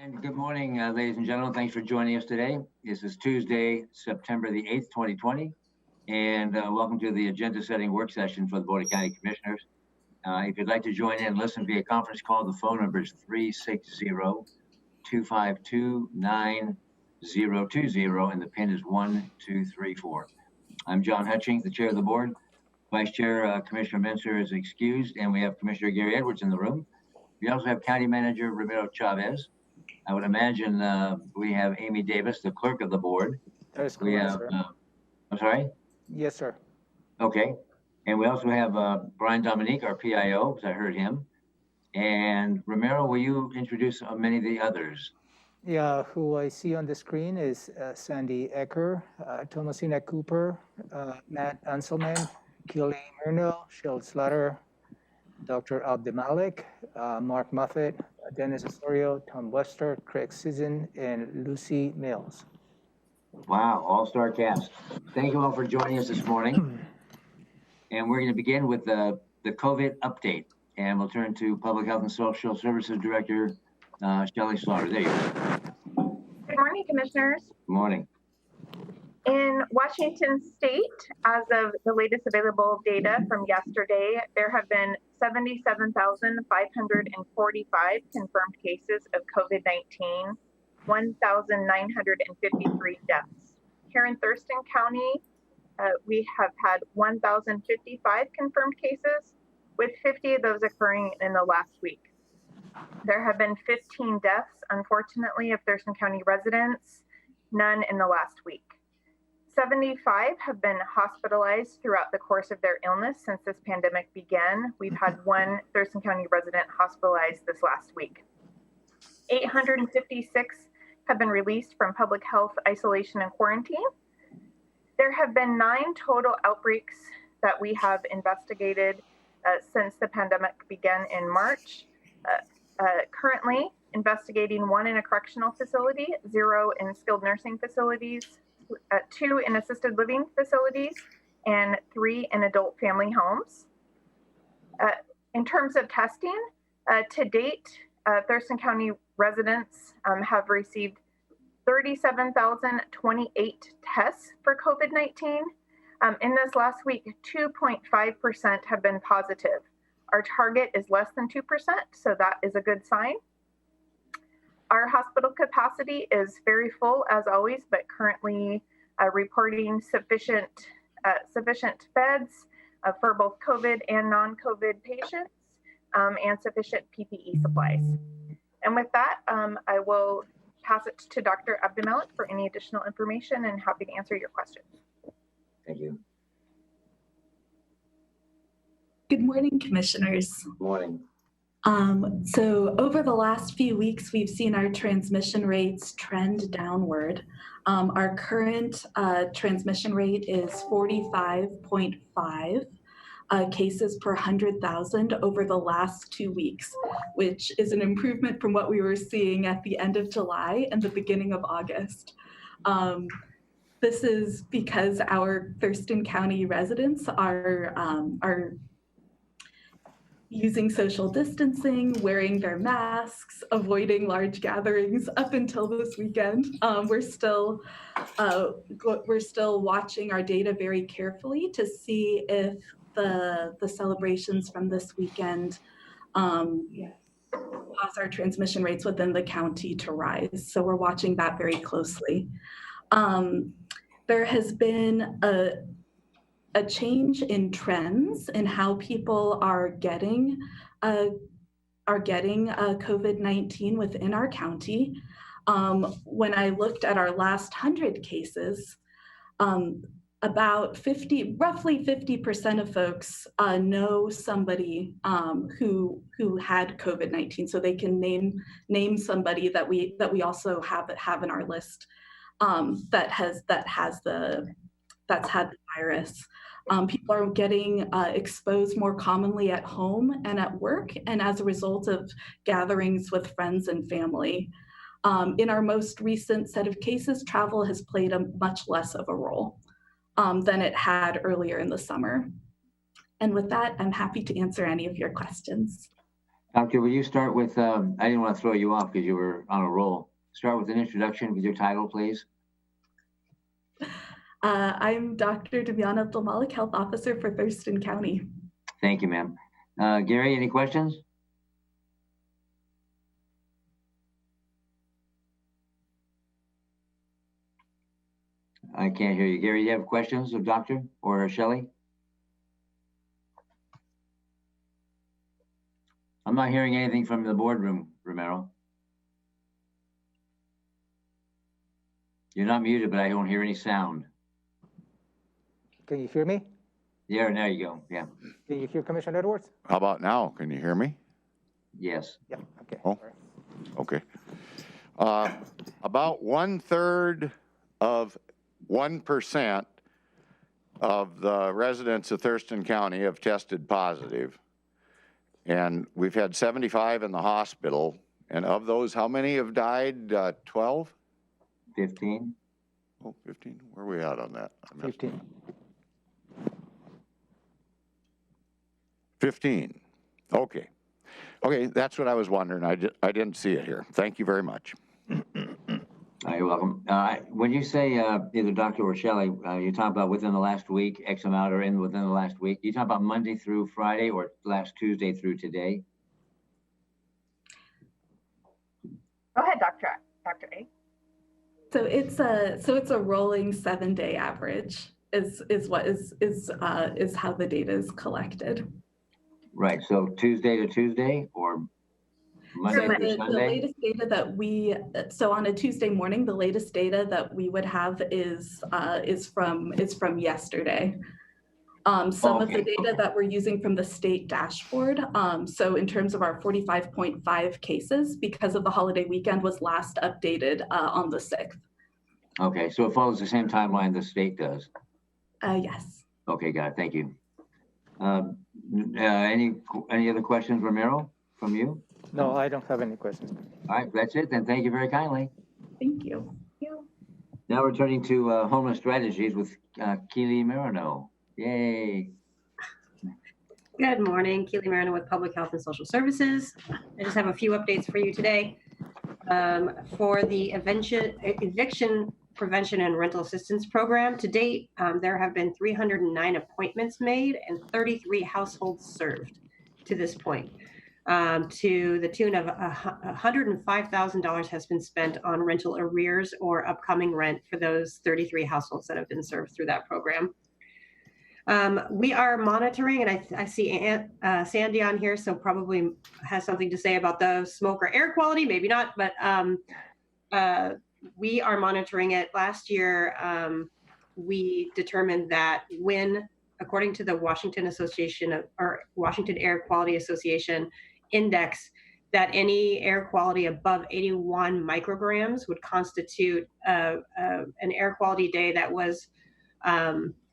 And good morning, ladies and gentlemen. Thanks for joining us today. This is Tuesday, September the 8th, 2020. And welcome to the agenda setting work session for the Board of County Commissioners. If you'd like to join in and listen via conference call, the phone number is 360-252-9020, and the pin is 1234. I'm John Hutchings, the chair of the board. Vice Chair Commissioner Mincer is excused, and we have Commissioner Gary Edwards in the room. We also have County Manager Ramiro Chavez. I would imagine we have Amy Davis, the clerk of the board. That is correct, sir. I'm sorry? Yes, sir. Okay. And we also have Brian Dominique, our PIO, because I heard him. And Ramiro, will you introduce many of the others? Yeah, who I see on the screen is Sandy Ecker, Thomasina Cooper, Matt Anselman, Kelly Murno, Shel Slatter, Dr. Abdimalik, Mark Muffet, Dennis Osorio, Tom Wester, Craig Sisson, and Lucy Mills. Wow, all-star cast. Thank you all for joining us this morning. And we're going to begin with the COVID update. And we'll turn to Public Health and Social Services Director, Shelley Slaughter. There you go. Good morning, Commissioners. Good morning. In Washington State, as of the latest available data from yesterday, there have been 77,545 confirmed cases of COVID-19, 1,953 deaths. Here in Thurston County, we have had 1,055 confirmed cases, with 50 of those occurring in the last week. There have been 15 deaths, unfortunately, of Thurston County residents, none in the last week. 75 have been hospitalized throughout the course of their illness since this pandemic began. We've had one Thurston County resident hospitalized this last week. 856 have been released from public health isolation and quarantine. There have been 9 total outbreaks that we have investigated since the pandemic began in March. Currently investigating 1 in a correctional facility, 0 in skilled nursing facilities, 2 in assisted living facilities, and 3 in adult family homes. In terms of testing, to date, Thurston County residents have received 37,028 tests for COVID-19. In this last week, 2.5% have been positive. Our target is less than 2%, so that is a good sign. Our hospital capacity is very full as always, but currently reporting sufficient beds for both COVID and non-COVID patients and sufficient PPE supplies. And with that, I will pass it to Dr. Abdimalik for any additional information and happy to answer your questions. Thank you. Good morning, Commissioners. Good morning. So over the last few weeks, we've seen our transmission rates trend downward. Our current transmission rate is 45.5 cases per 100,000 over the last 2 weeks, which is an improvement from what we were seeing at the end of July and the beginning of August. This is because our Thurston County residents are using social distancing, wearing their masks, avoiding large gatherings up until this weekend. We're still watching our data very carefully to see if the celebrations from this weekend cause our transmission rates within the county to rise. So we're watching that very closely. There has been a change in trends in how people are getting COVID-19 within our county. When I looked at our last 100 cases, roughly 50% of folks know somebody who had COVID-19, so they can name somebody that we also have in our list that's had the virus. People are getting exposed more commonly at home and at work, and as a result of gatherings with friends and family. In our most recent set of cases, travel has played a much less of a role than it had earlier in the summer. And with that, I'm happy to answer any of your questions. Doctor, will you start with, I didn't want to throw you off because you were on a roll. Start with an introduction with your title, please. I'm Dr. Davian Abdullah, Health Officer for Thurston County. Thank you, ma'am. Gary, any questions? I can't hear you. Gary, do you have questions of Doctor or Shelley? I'm not hearing anything from the boardroom, Romero. You're not muted, but I don't hear any sound. Can you hear me? Yeah, there you go. Yeah. Can you hear Commissioner Edwards? How about now? Can you hear me? Yes. Yeah, okay. Oh. All right. Okay. About 1/3 of 1% of the residents of Thurston County have tested positive. And we've had 75 in the hospital. And of those, how many have died? 12? 15. Oh, 15? Where are we at on that? 15. 15. Okay. Okay, that's what I was wondering. I didn't see it here. Thank you very much. You're welcome. When you say either Doctor or Shelley, you talk about within the last week, X amount or within the last week. You talk about Monday through Friday or last Tuesday through today? Go ahead, Dr. A. So it's a rolling 7-day average is how the data is collected. Right. So Tuesday to Tuesday or Monday So through the Sunday? latest data that so on a Tuesday morning, the latest data that we would have is from yesterday. Some of the data that we're using from the state dashboard. So in terms of our 45.5 cases, because of the holiday weekend, was last updated on the 6th. Okay, so it follows the same timeline the state does. Yes. Okay, got it. Thank you. Any other questions, Romero, from you? No, I don't have any questions. All right, that's it then. Thank you very kindly. Thank you. Now we're turning to homeless strategies with Keely Marino. Yay. Good morning, Keely Marino with Public Health and Social Services. I just have a few updates for you today. For the eviction prevention and rental assistance program, to date, there have been 309 appointments made and 33 households served to this point. To the tune of $105,000 has been spent on rental arrears or upcoming rent for those 33 households that have been served through that program. We are monitoring, and I see Sandy on here, so probably has something to say about the smoke or air quality, maybe not, but we are monitoring it. Last year, we determined that when, according to the Washington Air Quality Association index, that any air quality above 81 micrograms would constitute an air quality day that was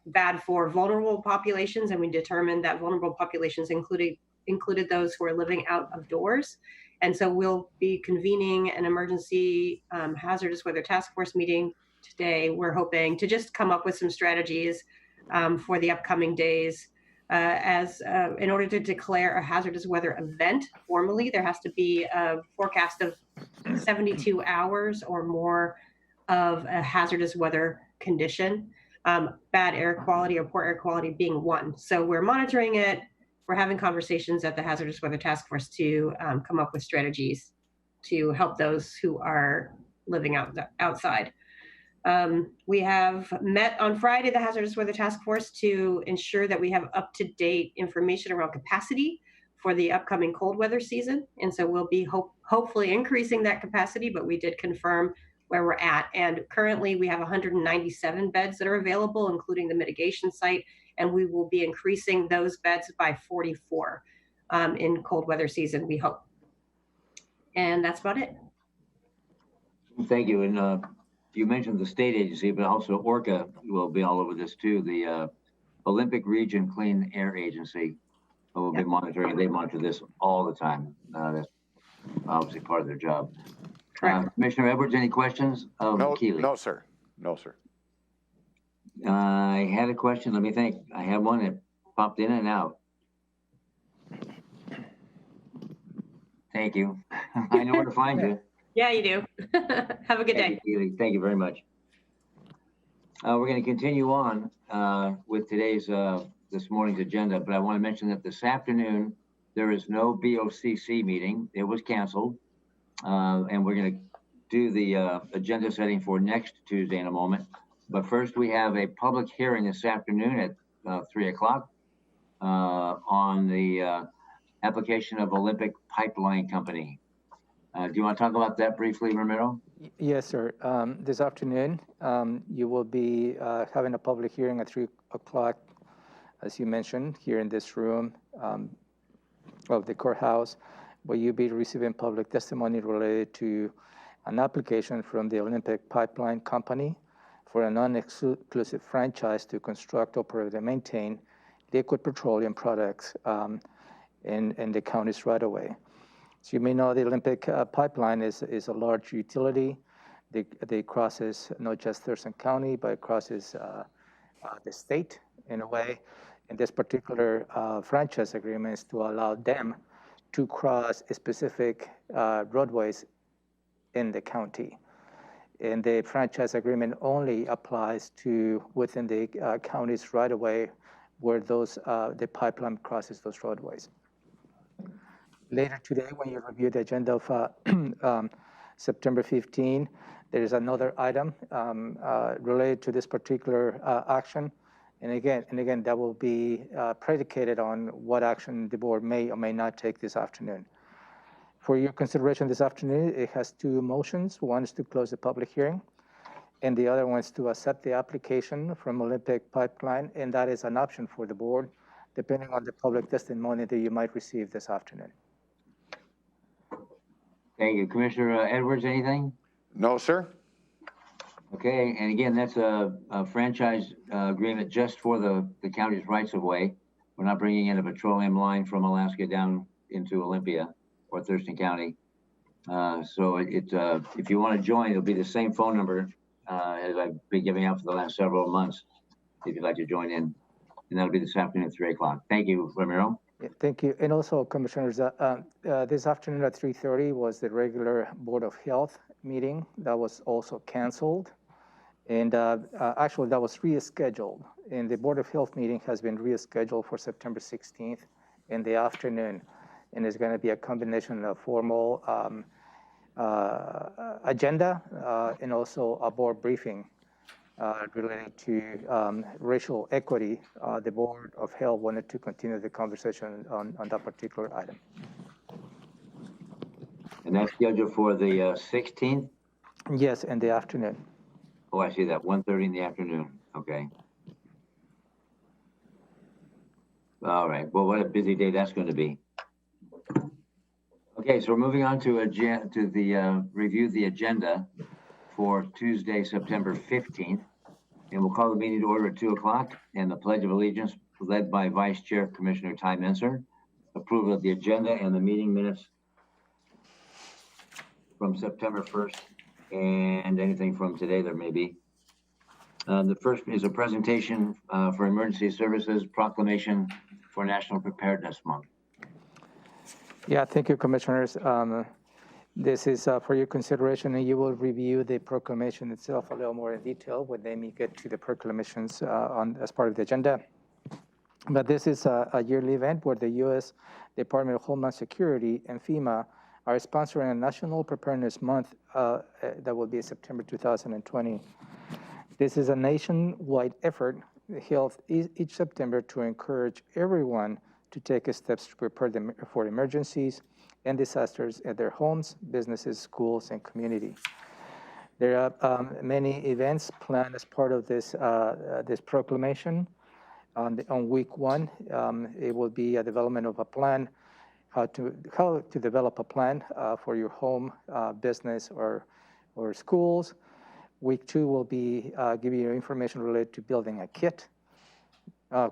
bad for vulnerable populations, and we determined that vulnerable populations included those who are living out of doors. And so we'll be convening an emergency hazardous weather task force meeting today. We're hoping to just come up with some strategies for the upcoming days. In order to declare a hazardous weather event formally, there has to be a forecast of 72 hours or more of a hazardous weather condition. Bad air quality or poor air quality being one. So we're monitoring it. We're having conversations at the Hazardous Weather Task Force to come up with strategies to help those who are living outside. We have met on Friday, the Hazardous Weather Task Force, to ensure that we have up-to-date information around capacity for the upcoming cold weather season. And so we'll be hopefully increasing that capacity, but we did confirm where we're at. And currently we have 197 beds that are available, including the mitigation site, and we will be increasing those beds by 44 in cold weather season, we hope. And that's about it. Thank you. And you mentioned the state agency, but also ORCA will be all over this too. The Olympic Region Clean Air Agency will be monitoring. They monitor this all the time. That's obviously part of their job. Commissioner Edwards, any questions of Keely? No, sir. No, sir. I had a question. Let me think. I have one that popped in and out. Thank you. I know where to find you. Yeah, you do. Have a good day. Thank you, Keely. Thank you very much. We're going to continue on with today's, this morning's agenda, but I want to mention that this afternoon, there is no BoCC meeting. It was canceled. And we're going to do the agenda setting for next Tuesday in a moment. But first, we have a public hearing this afternoon at 3 o'clock on the application of Olympic Pipeline Company. Do you want to talk about that briefly, Ramiro? Yes, sir. This afternoon, you will be having a public hearing at 3 o'clock, as you mentioned, here in this room of the courthouse, where you'll be receiving public testimony related to an application from the Olympic Pipeline Company for a non-exclusive franchise to construct, operate, and maintain liquid petroleum products in the county's right-of-way. So you may know the Olympic Pipeline is a large utility. They crosses not just Thurston County, but it crosses the state in a way. And this particular franchise agreement is to allow them to cross specific roadways in the county. And the franchise agreement only applies to within the county's right-of-way where the pipeline crosses those roadways. Later today, when you review the agenda of September 15, there is another item related to this particular action. And again, that will be predicated on what action the board may or may not take this afternoon. For your consideration this afternoon, it has two motions. One is to close the public hearing, and the other one is to accept the application from Olympic Pipeline, and that is an option for the board, depending on the public testimony that you might receive this afternoon. Thank you. Commissioner Edwards, anything? No, sir. Okay, and again, that's a franchise agreement just for the county's rights of way. We're not bringing in a petroleum line from Alaska down into Olympia or Thurston County. So if you want to join, it'll be the same phone number as I've been giving out for the last several months, if you'd like to join in. And that'll be this afternoon at 3 o'clock. Thank you, Ramiro. Yeah, thank you. And also, Commissioners, this afternoon at 3:30 was the regular Board of Health meeting that was also canceled. And actually, that was rescheduled. And the Board of Health meeting has been rescheduled for September 16th in the afternoon. And it's going to be a combination of formal agenda and also a board briefing related to racial equity. The Board of Health wanted to continue the conversation on that particular item. And that's scheduled for the 16th? Yes, in the afternoon. Oh, I see that, 1:30 in the afternoon. Okay. All right. Well, what a busy day that's going to be. Okay, so we're moving on to review the agenda for Tuesday, September 15th. And we'll call the meeting to order at 2 o'clock, and the Pledge of Allegiance led by Vice Chair Commissioner Ty Menser. Approval of the agenda and the meeting minutes from September 1st and anything from today there may be. The first is a presentation for Emergency Services Proclamation for National Preparedness Month. Yeah, thank you, Commissioners. This is for your consideration, and you will review the proclamation itself a little more in detail when they get to the proclamations as part of the agenda. But this is a yearly event where the U.S. Department of Homeland Security and FEMA are sponsoring a National Preparedness Month that will be September 2020. This is a nationwide effort held each September to encourage everyone to take steps to prepare them for emergencies and disasters at their homes, businesses, schools, and community. There are many events planned as part of this proclamation. On week one, it will be a development of a plan, how to develop a plan for your home, business, or schools. Week two will be giving you information related to building a kit.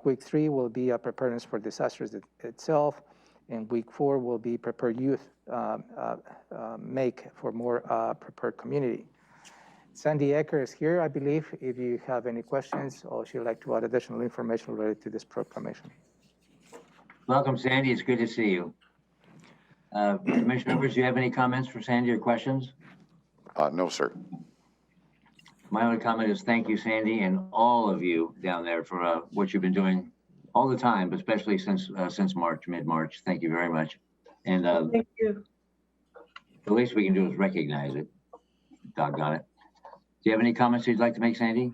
Week three will be a preparedness for disasters itself. And week four will be prepare youth make for more prepared community. Sandy Ecker is here, I believe, if you have any questions or she'd like to add additional information related to this proclamation. Welcome, Sandy. It's good to see you. Commissioner Edwards, do you have any comments for Sandy or questions? No, sir. My only comment is thank you, Sandy, and all of you down there for what you've been doing all the time, but especially since March, mid-March. Thank you very much. And Thank you. the least we can do is recognize it. Doggone it. Do you have any comments you'd like to make, Sandy?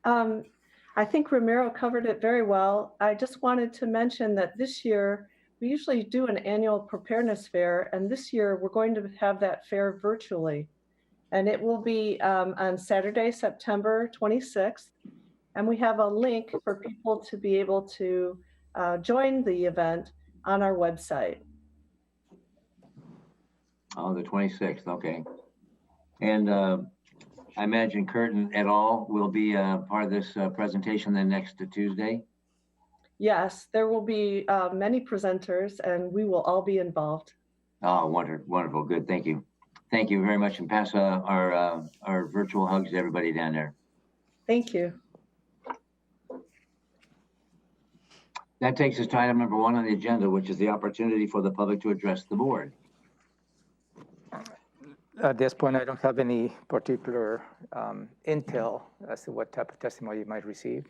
I think Ramiro covered it very well. I just wanted to mention that this year, we usually do an annual preparedness fair, and this year we're going to have that fair virtually. And it will be on Saturday, September 26th. And we have a link for people to be able to join the event on our website. Oh, the 26th, okay. And I imagine Curtin et al. Will be part of this presentation then next Tuesday? Yes, there will be many presenters and we will all be involved. Oh, wonderful, good, thank you. Thank you very much, and pass our virtual hugs to everybody down there. Thank you. That takes us to item number 1 on the agenda, which is the opportunity for the public to address the board. At this point, I don't have any particular intel as to what type of testimony you might receive,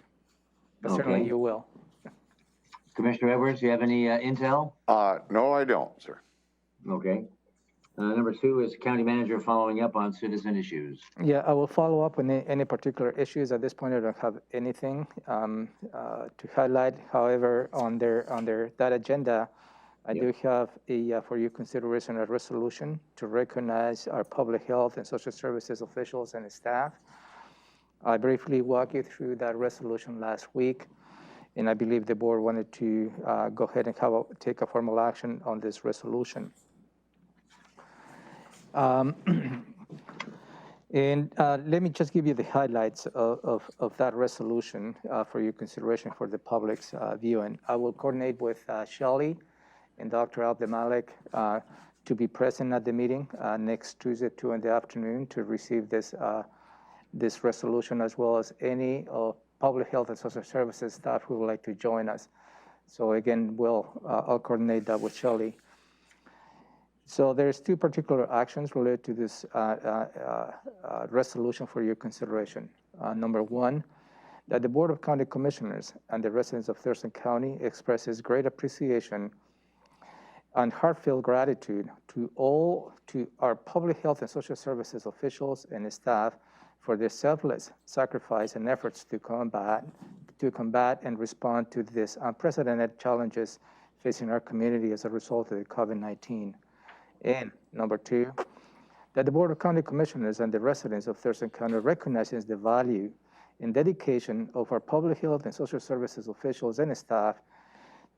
but certainly Okay. you will. Commissioner Edwards, do you have any intel? No, I don't, sir. Okay. Number 2 is county manager following up on citizen issues. Yeah, I will follow up on any particular issues. At this point, I don't have anything to highlight. However, on that agenda, I do have for your consideration a resolution to recognize our public health and social services officials and staff. I briefly walked you through that resolution last week, and I believe the board wanted to go ahead and take a formal action on this resolution. And let me just give you the highlights of that resolution for your consideration for the public's viewing. I will coordinate with Shelley and Dr. Abdullah to be present at the meeting next Tuesday, 2 in the afternoon, to receive this resolution, as well as any public health and social services staff who would like to join us. So again, I'll coordinate that with Shelley. So there's 2 particular actions related to this resolution for your consideration. Number 1, that the Board of County Commissioners and the residents of Thurston County expresses great appreciation and heartfelt gratitude to our public health and social services officials and staff for their selfless sacrifice and efforts to combat and respond to these unprecedented challenges facing our community as a result of the COVID-19. And number 2, that the Board of County Commissioners and the residents of Thurston County recognizes the value and dedication of our public health and social services officials and staff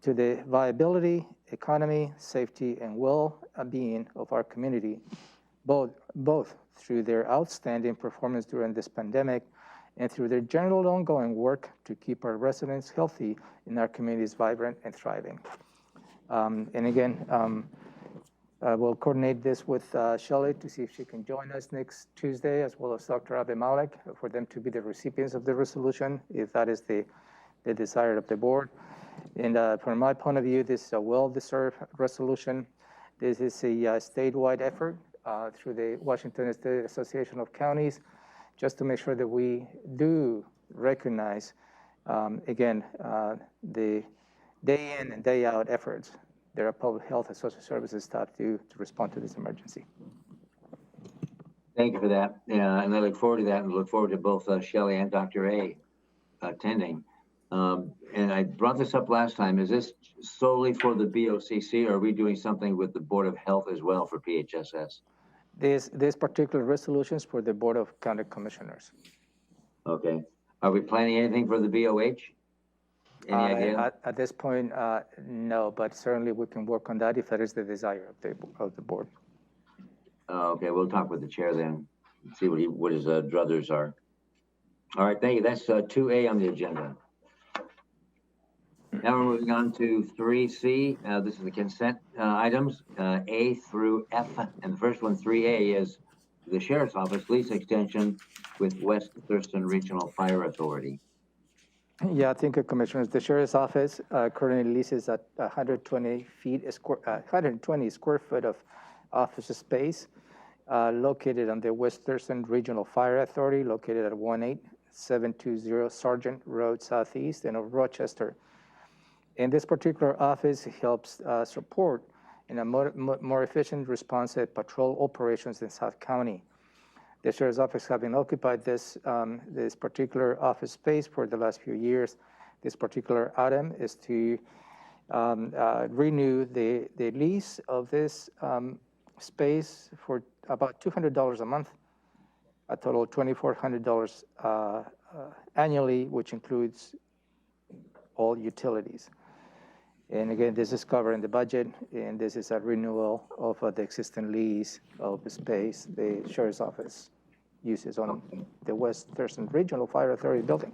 to the viability, economy, safety, and well-being of our community, both through their outstanding performance during this pandemic and through their general ongoing work to keep our residents healthy and our communities vibrant and thriving. And again, we'll coordinate this with Shelley to see if she can join us next Tuesday, as well as Dr. Abdullah, for them to be the recipients of the resolution, if that is the desire of the board. And from my point of view, this is a well-deserved resolution. This is a statewide effort through the Washington State Association of Counties, just to make sure that we do recognize, again, the day in and day out efforts that our public health and social services staff do to respond to this emergency. Thank you for that. Yeah, and I look forward to that, and look forward to both Shelley and Dr. A attending. And I brought this up last time. Is this solely for the BoCC, or are we doing something with the Board of Health as well for PHSS? This particular resolution is for the Board of County Commissioners. Okay. Are we planning anything for the BOH? Any idea? At this point, no, but certainly we can work on that if that is the desire of the board. Okay, we'll talk with the chair then, see what his druthers are. All right, thank you. That's 2A on the agenda. Now we're moving on to 3C. This is the consent items, A through F. And the first one, 3A, is the Sheriff's Office lease extension with West Thurston Regional Fire Authority. Yeah, thank you, Commissioners. The Sheriff's Office currently leases at 120 square foot of office space located on the West Thurston Regional Fire Authority, located at 18720 Sergeant Road Southeast in Rochester. And this particular office helps support in a more efficient, responsive patrol operations in South County. The Sheriff's Office has been occupied this particular office space for the last few years. This particular item is to renew the lease of this space for about $200 a month, a total of $2,400 annually, which includes all utilities. And again, this is covered in the budget, and this is a renewal of the existing lease of the space the Sheriff's Office uses on the West Thurston Regional Fire Authority building.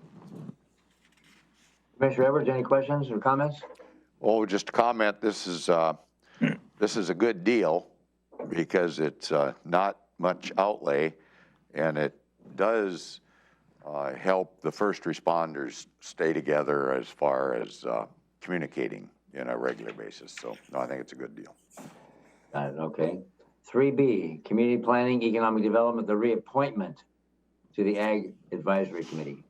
Commissioner Edwards, any questions or comments? Oh, just a comment, this is a good deal because it's not much outlay, and it does help the first responders stay together as far as communicating on a regular basis. So, no, I think it's a good deal. Got it, okay. 3B, Community Planning, Economic Development, the reappointment to the Ag Advisory Committee.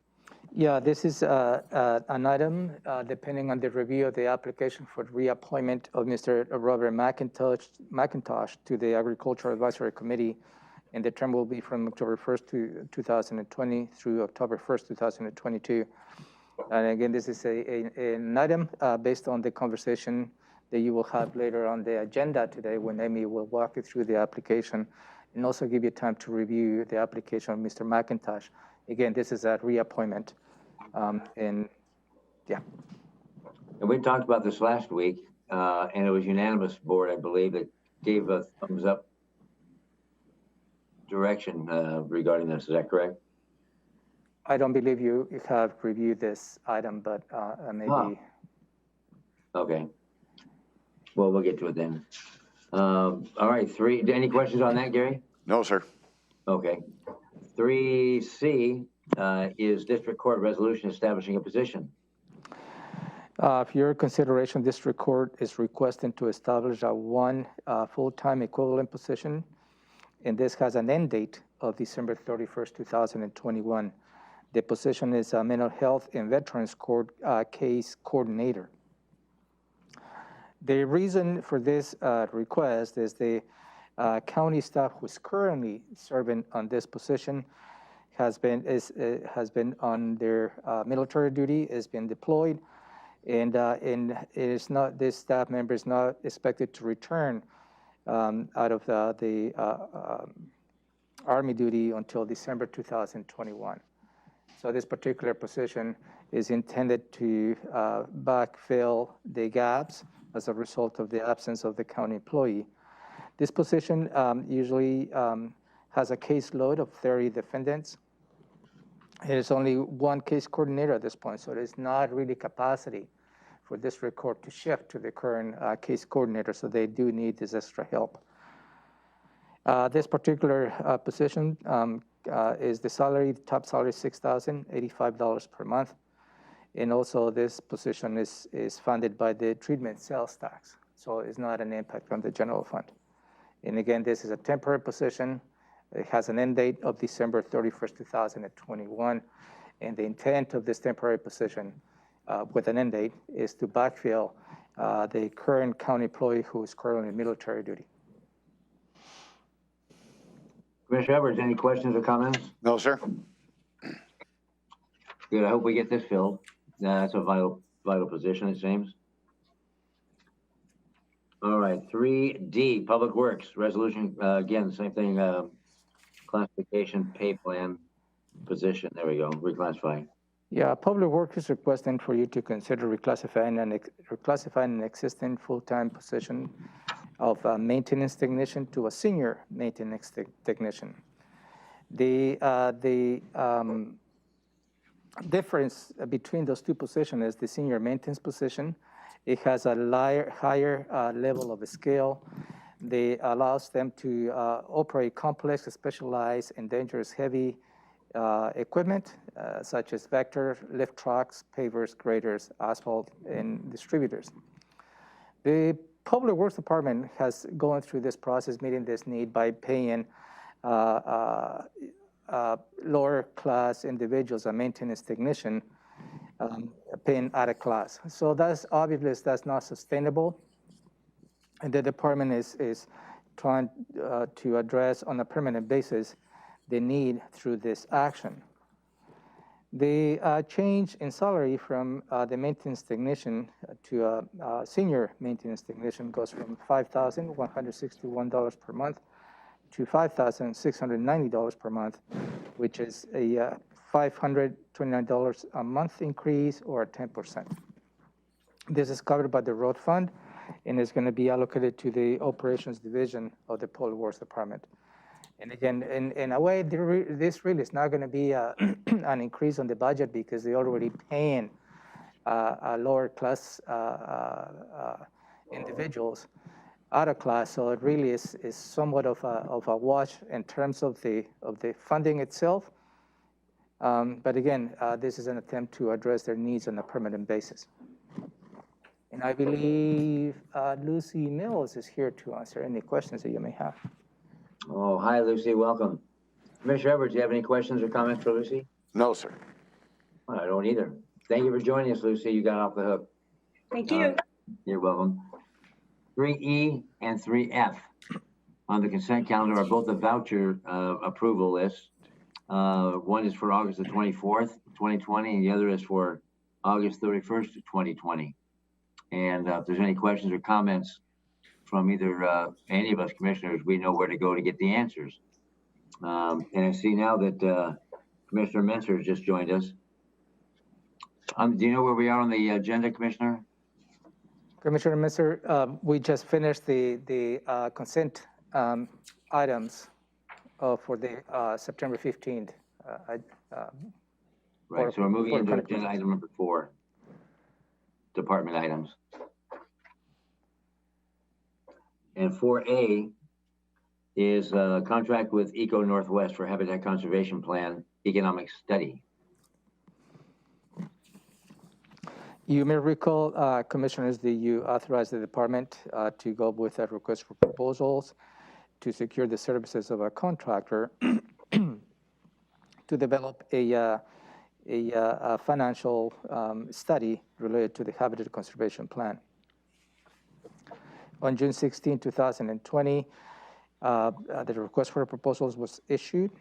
Yeah, this is an item depending on the review of the application for reappointment of Mr. Robert McIntosh to the Agricultural Advisory Committee, and the term will be from October 1st, 2020 through October 1st, 2022. And again, this is an item based on the conversation that you will have later on the agenda today when Amy will walk you through the application and also give you time to review the application of Mr. McIntosh. Again, this is a reappointment. And yeah. And we talked about this last week, and it was unanimous board, I believe, that gave a thumbs up direction regarding this. Is that correct? I don't believe you have reviewed this item, but maybe. Oh. Okay. Well, we'll get to it then. All right, any questions on that, Gary? No, sir. Okay. 3C is District Court Resolution establishing a position. For your consideration, District Court is requesting to establish one full-time equivalent position, and this has an end date of December 31st, 2021. The position is a Mental Health and Veterans Court Case Coordinator. The reason for this request is the county staff who is currently serving on this position has been on their military duty, has been deployed, and it is not, this staff member is not expected to return out of the Army duty until December 2021. So this particular position is intended to backfill the gaps as a result of the absence of the county employee. This position usually has a caseload of 30 defendants. It is only one case coordinator at this point, so there's not really capacity for District Court to shift to the current case coordinator, so they do need this extra help. This particular position is the top salary $6,085 per month. And also this position is funded by the treatment sales tax. So it's not an impact on the general fund. And again, this is a temporary position. It has an end date of December 31st, 2021. And the intent of this temporary position with an end date is to backfill the current county employee who is currently in military duty. Commissioner Edwards, any questions or comments? No, sir. Good, I hope we get this filled. That's a vital position, it seems. All right, 3D, Public Works, resolution, again, same thing, classification, pay plan, position, there we go, reclassifying. Yeah, Public Works is requesting for you to consider reclassifying an existing full-time position of a maintenance technician to a senior maintenance technician. The difference between those two positions is the senior maintenance position. It has a higher level of skill. They allows them to operate complex, specialized, and dangerous heavy equipment such as vector, lift trucks, pavers, graders, asphalt, and distributors. The Public Works Department has gone through this process, meeting this need by paying lower class individuals, a maintenance technician, paying out of class. So that's obviously that's not sustainable. And the department is trying to address on a permanent basis the need through this action. The change in salary from the maintenance technician to a senior maintenance technician goes from $5,161 per month to $5,690 per month, which is a $529 a month increase, or 10%. This is covered by the road fund and is going to be allocated to the operations division of the Public Works Department. And again, in a way, this really is not going to be an increase on the budget because they're already paying lower class individuals out of class. So it really is somewhat of a wash in terms of the funding itself. But again, this is an attempt to address their needs on a permanent basis. And I believe Lucy Mills is here to answer any questions that you may have. Oh, hi, Lucy. Welcome. Commissioner Edwards, do you have any questions or comments for Lucy? No, sir. Well, I don't either. Thank you for joining us, Lucy. You got off the hook. Thank you. You're welcome. 3E and 3F on the consent calendar are both a voucher approval list. One is for August the 24th, 2020, and the other is for August 31st, 2020. And if there's any questions or comments from either any of us commissioners, we know where to go to get the answers. And I see now that Commissioner Menser has just joined us. Do you know where we are on the agenda, Commissioner? Commissioner Menser, we just finished the consent items for the September 15th. Right, so we're moving into agenda item number 4, department items. And 4A is a contract with EcoNorthwest for Habitat Conservation Plan Economic Study. You may recall, Commissioners, that you authorized the department to go with a request for proposals to secure the services of a contractor to develop a financial study related to the Habitat Conservation Plan. On June 16, 2020, the request for proposals was issued.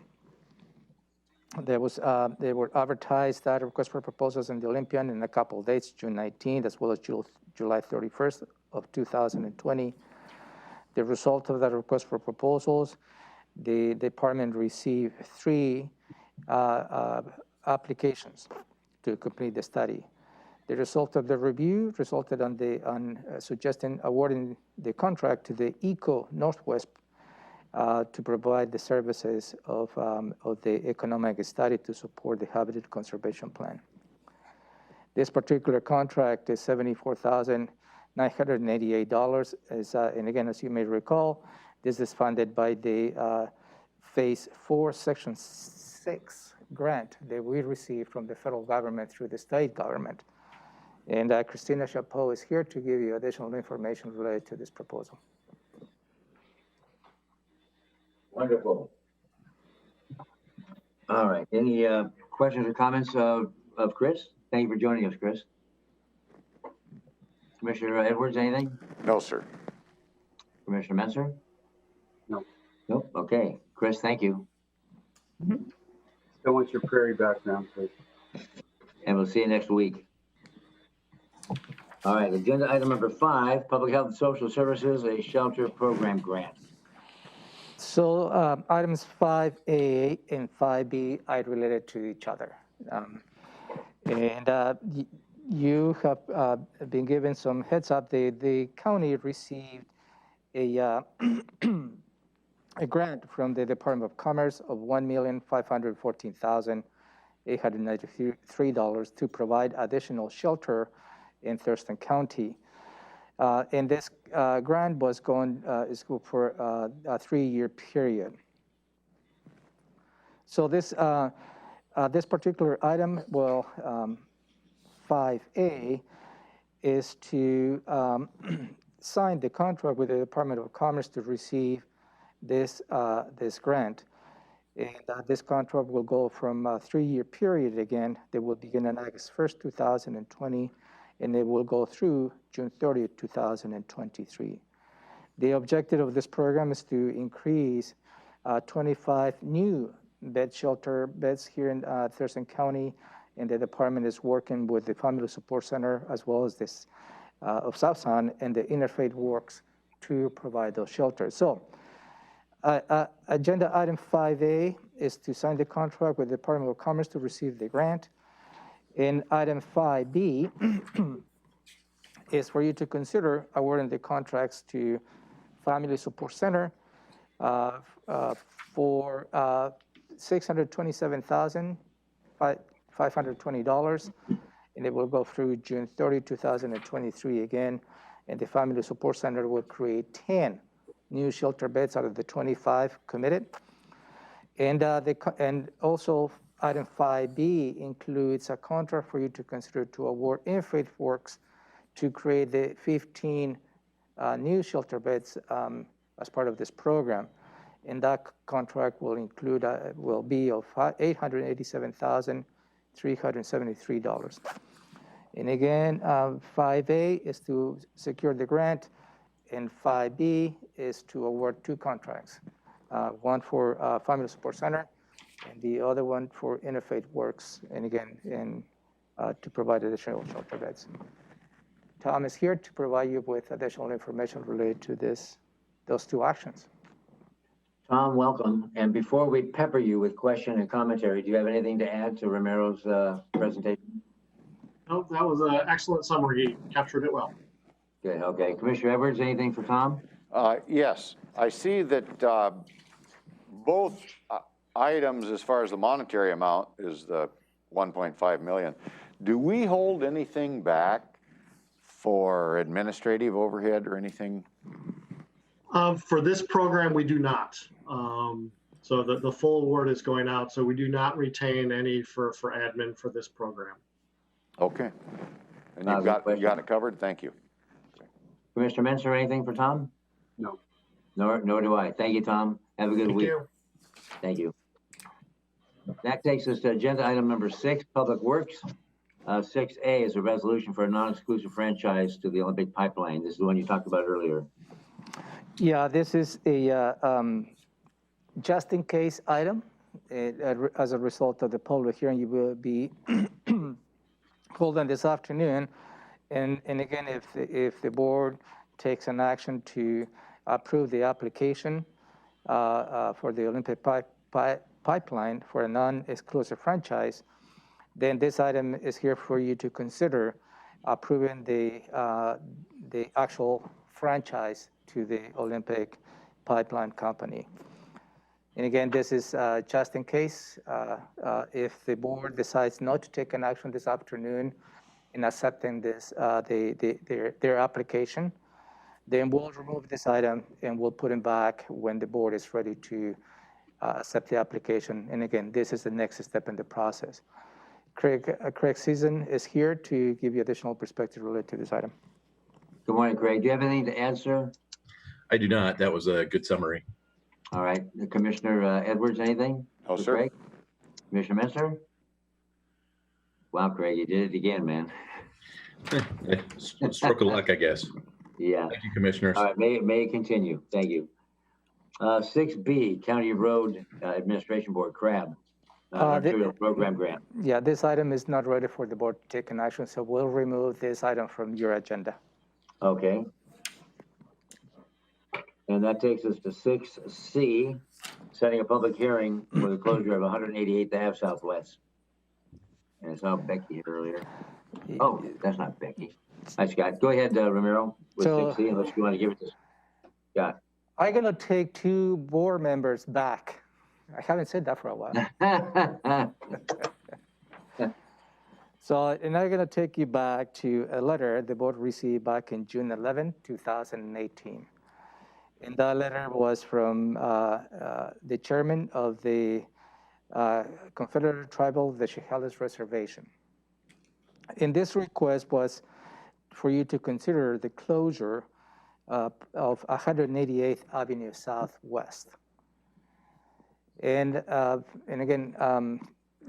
They were advertised, that request for proposals in the Olympian in a couple of dates, June 19th, as well as July 31st of 2020. The result of that request for proposals, the department received 3 applications to complete the study. The result of the review resulted on suggesting awarding the contract to the EcoNorthwest to provide the services of the economic study to support the Habitat Conservation Plan. This particular contract is $74,988. And again, as you may recall, this is funded by the Phase 4, Section 6 grant that we received from the federal government through the state government. And Christina Chapeau is here to give you additional information related to this proposal. Wonderful. All right. Any questions or comments of Chris? Thank you for joining us, Chris. Commissioner Edwards, anything? No, sir. Commissioner Menser? No. Nope. Okay. Chris, thank you. Still want your prairie background, please. And we'll see you next week. All right. Agenda item number 5, Public Health and Social Services, a shelter program grant. So items 5A and 5B are related to each other. You have been given some heads up. The county received a grant from the Department of Commerce of $1,514,893 to provide additional shelter in Thurston County. And this grant was is good for a 3-year period. So this this particular item, well, 5A, is to sign the contract with the Department of Commerce to receive this grant. And this contract will go from a 3-year period again. They will begin on August 1st, 2020, and they will go through June 30th, 2023. The objective of this program is to increase 25 new shelter beds here in Thurston County, and the department is working with the Family Support Center as well as this of South Sound and the Interfaith Works to provide those shelters. So agenda item 5A is to sign the contract with the Department of Commerce to receive the grant. And item 5B is for you to consider awarding the contracts to Family Support Center for $627,520, and it will go through June 30, 2023 again, and the Family Support Center will create 10 new shelter beds out of the 25 committed. And also item 5B includes a contract for you to consider to award Interfaith Works to create the 15 new shelter beds as part of this program. And that contract will include, will be of $887,373. And again, 5A is to secure the grant, and 5B is to award 2 contracts, one for Family Support Center and the other one for Interfaith Works, and again, to provide additional shelter beds. Tom is here to provide you with additional information related to those 2 actions. Tom, welcome. And before we pepper you with question and commentary, do you have anything to add to Ramiro's presentation? No, that was an excellent summary. He captured it well. Good, okay. Commissioner Edwards, anything for Tom? Yes, I see that both items, as far as the monetary amount, is the 1.5 million. Do we hold anything back for administrative overhead or anything? For this program, we do not. So the full award is going out, so we do not retain any for admin for this program. Okay. And you've got it covered? Thank you. Commissioner Menser, anything for Tom? No. Nor do I. Thank you, Tom. Have a good week. Thank you. Thank you. That takes us to agenda item number 6, Public Works. 6A is a resolution for a non-exclusive franchise to the Olympic Pipeline. This is the one you talked about earlier. Yeah, this is a just in case item. As a result of the public hearing, you will be holding this afternoon. And again, if the board takes an action to approve the application for the Olympic Pipeline for a non-exclusive franchise, then this item is here for you to consider approving the actual franchise to the Olympic Pipeline Company. And again, this is just in case if the board decides not to take an action this afternoon in accepting this their application, then we'll remove this item and we'll put it back when the board is ready to accept the application. And again, this is the next step in the process. Craig Season is here to give you additional perspective related to this item. Good morning, Craig. Do you have anything to add, sir? I do not. That was a good summary. All right. Commissioner Edwards, anything? No, sir. Craig? Commissioner Menser? Wow, Craig, you did it again, man. Stroke of luck, I guess. Yeah. Thank you, commissioners. All right, may it continue. Thank you. 6B, County Road Administration Board, CRAB, Arterial Program Grant. Yeah, this item is not ready for the board to take an action, so we'll remove this item from your agenda. Okay. And that takes us to 6C, setting a public hearing for the closure of 188th Ave Southwest. And I saw Becky here earlier. Oh, that's not Becky. Hi, Scott. Go ahead, Ramiro, with 6C, unless you want to give it to Scott. I'm going to take 2 board members back. I haven't said that for a while. So, and I'm going to take you back to a letter the board received back in June 11, 2018. And that letter was from the chairman of the Confederate Tribal, the Chehalis Reservation. And this request was for you to consider the closure of 188th Avenue Southwest. And again,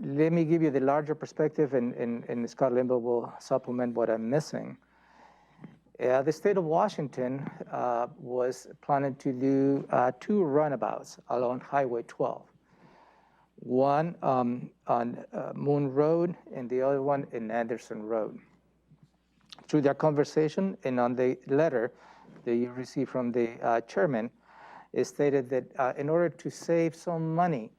let me give you the larger perspective, and Scott Limbo will supplement what I'm missing. The state of Washington was planning to do 2 runabouts along Highway 12. One on Moon Road and the other one in Anderson Road. Through their conversation and on the letter that you received from the chairman, it stated that in order to save some money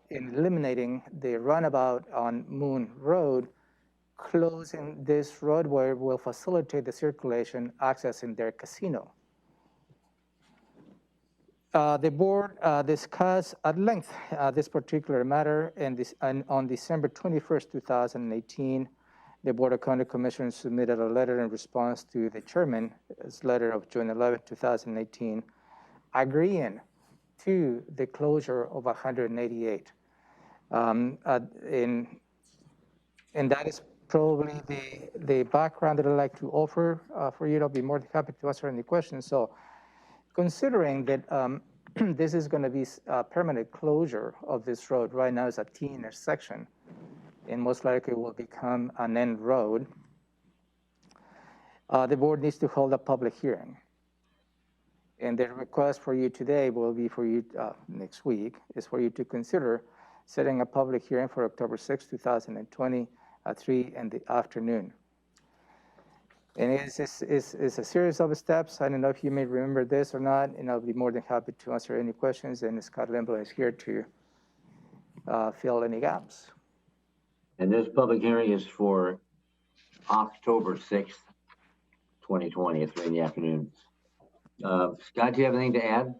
in eliminating the runabout on Moon Road, closing this roadway will facilitate the circulation accessing their casino. The board discussed at length this particular matter, and on December 21st, 2018, the Board of County Commissioners submitted a letter in response to the chairman's letter of June 11, 2018, agreeing to the closure of 188. And that is probably the background that I'd like to offer for you. I'll be more than happy to answer any questions. So, considering that this is going to be a permanent closure of this road, right now it's a T intersection, and most likely will become an end road, the board needs to hold a public hearing. And the request for you today will be for you next week, is for you to consider setting a public hearing for October 6, 2020 at 3 in the afternoon. And it's a series of steps. I don't know if you may remember this or not, and I'll be more than happy to answer any questions. And Scott Limbo is here to fill any gaps. And this public hearing is for October 6th, 2020 at 3 in the afternoon. Scott, do you have anything to add?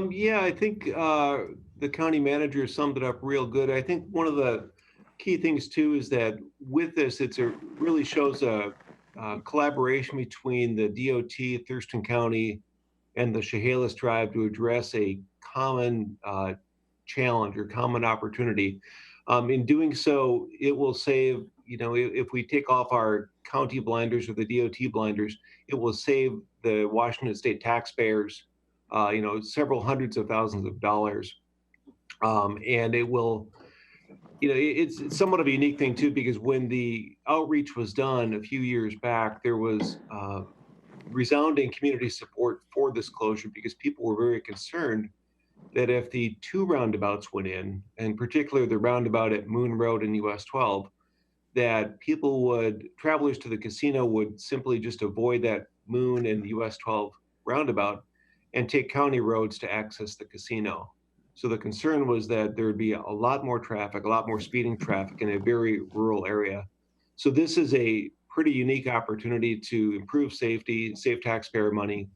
Yeah, I think the county manager summed it up real good. I think one of the key things too is that with this, it really shows a collaboration between the DOT, Thurston County, and the Chehalis tribe to address a common challenge or common opportunity. In doing so, it will save, if we take off our county blinders or the DOT blinders, it will save the Washington state taxpayers, several hundreds of thousands of dollars. And it will, it's somewhat of a unique thing too, because when the outreach was done a few years back, there was resounding community support for this closure because people were very concerned that if the 2 roundabouts went in, and particularly the roundabout at Moon Road and US 12, that travelers to the casino would simply just avoid that Moon and US 12 roundabout and take county roads to access the casino. So the concern was that there would be a lot more traffic, a lot more speeding traffic in a very rural area. So this is a pretty unique opportunity to improve safety, save taxpayer money,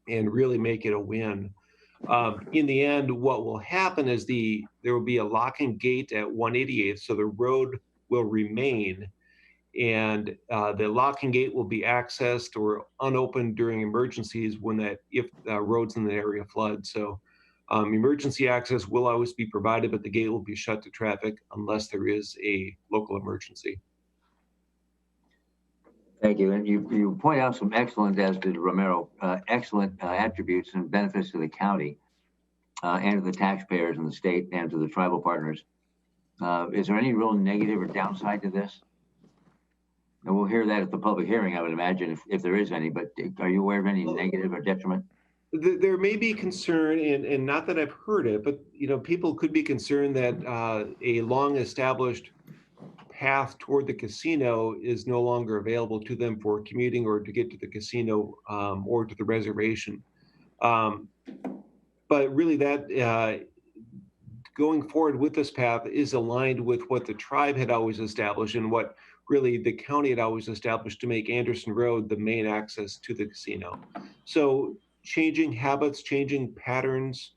and really make it a win. In the end, what will happen is there will be a locking gate at 188th, so the road will remain, and the locking gate will be accessed or unopened during emergencies if roads in the area flood. So emergency access will always be provided, but the gate will be shut to traffic unless there is a local emergency. Thank you. And you point out some excellent, as did Romero, excellent attributes and benefits to the county and to the taxpayers in the state and to the tribal partners. Is there any real negative or downside to this? And we'll hear that at the public hearing, I would imagine, if there is any, but are you aware of any negative or detriment? There may be concern, and not that I've heard it, but people could be concerned that a long-established path toward the casino is no longer available to them for commuting or to get to the casino or to the reservation. But really, that going forward with this path is aligned with what the tribe had always established and what really the county had always established to make Anderson Road the main access to the casino. So changing habits, changing patterns.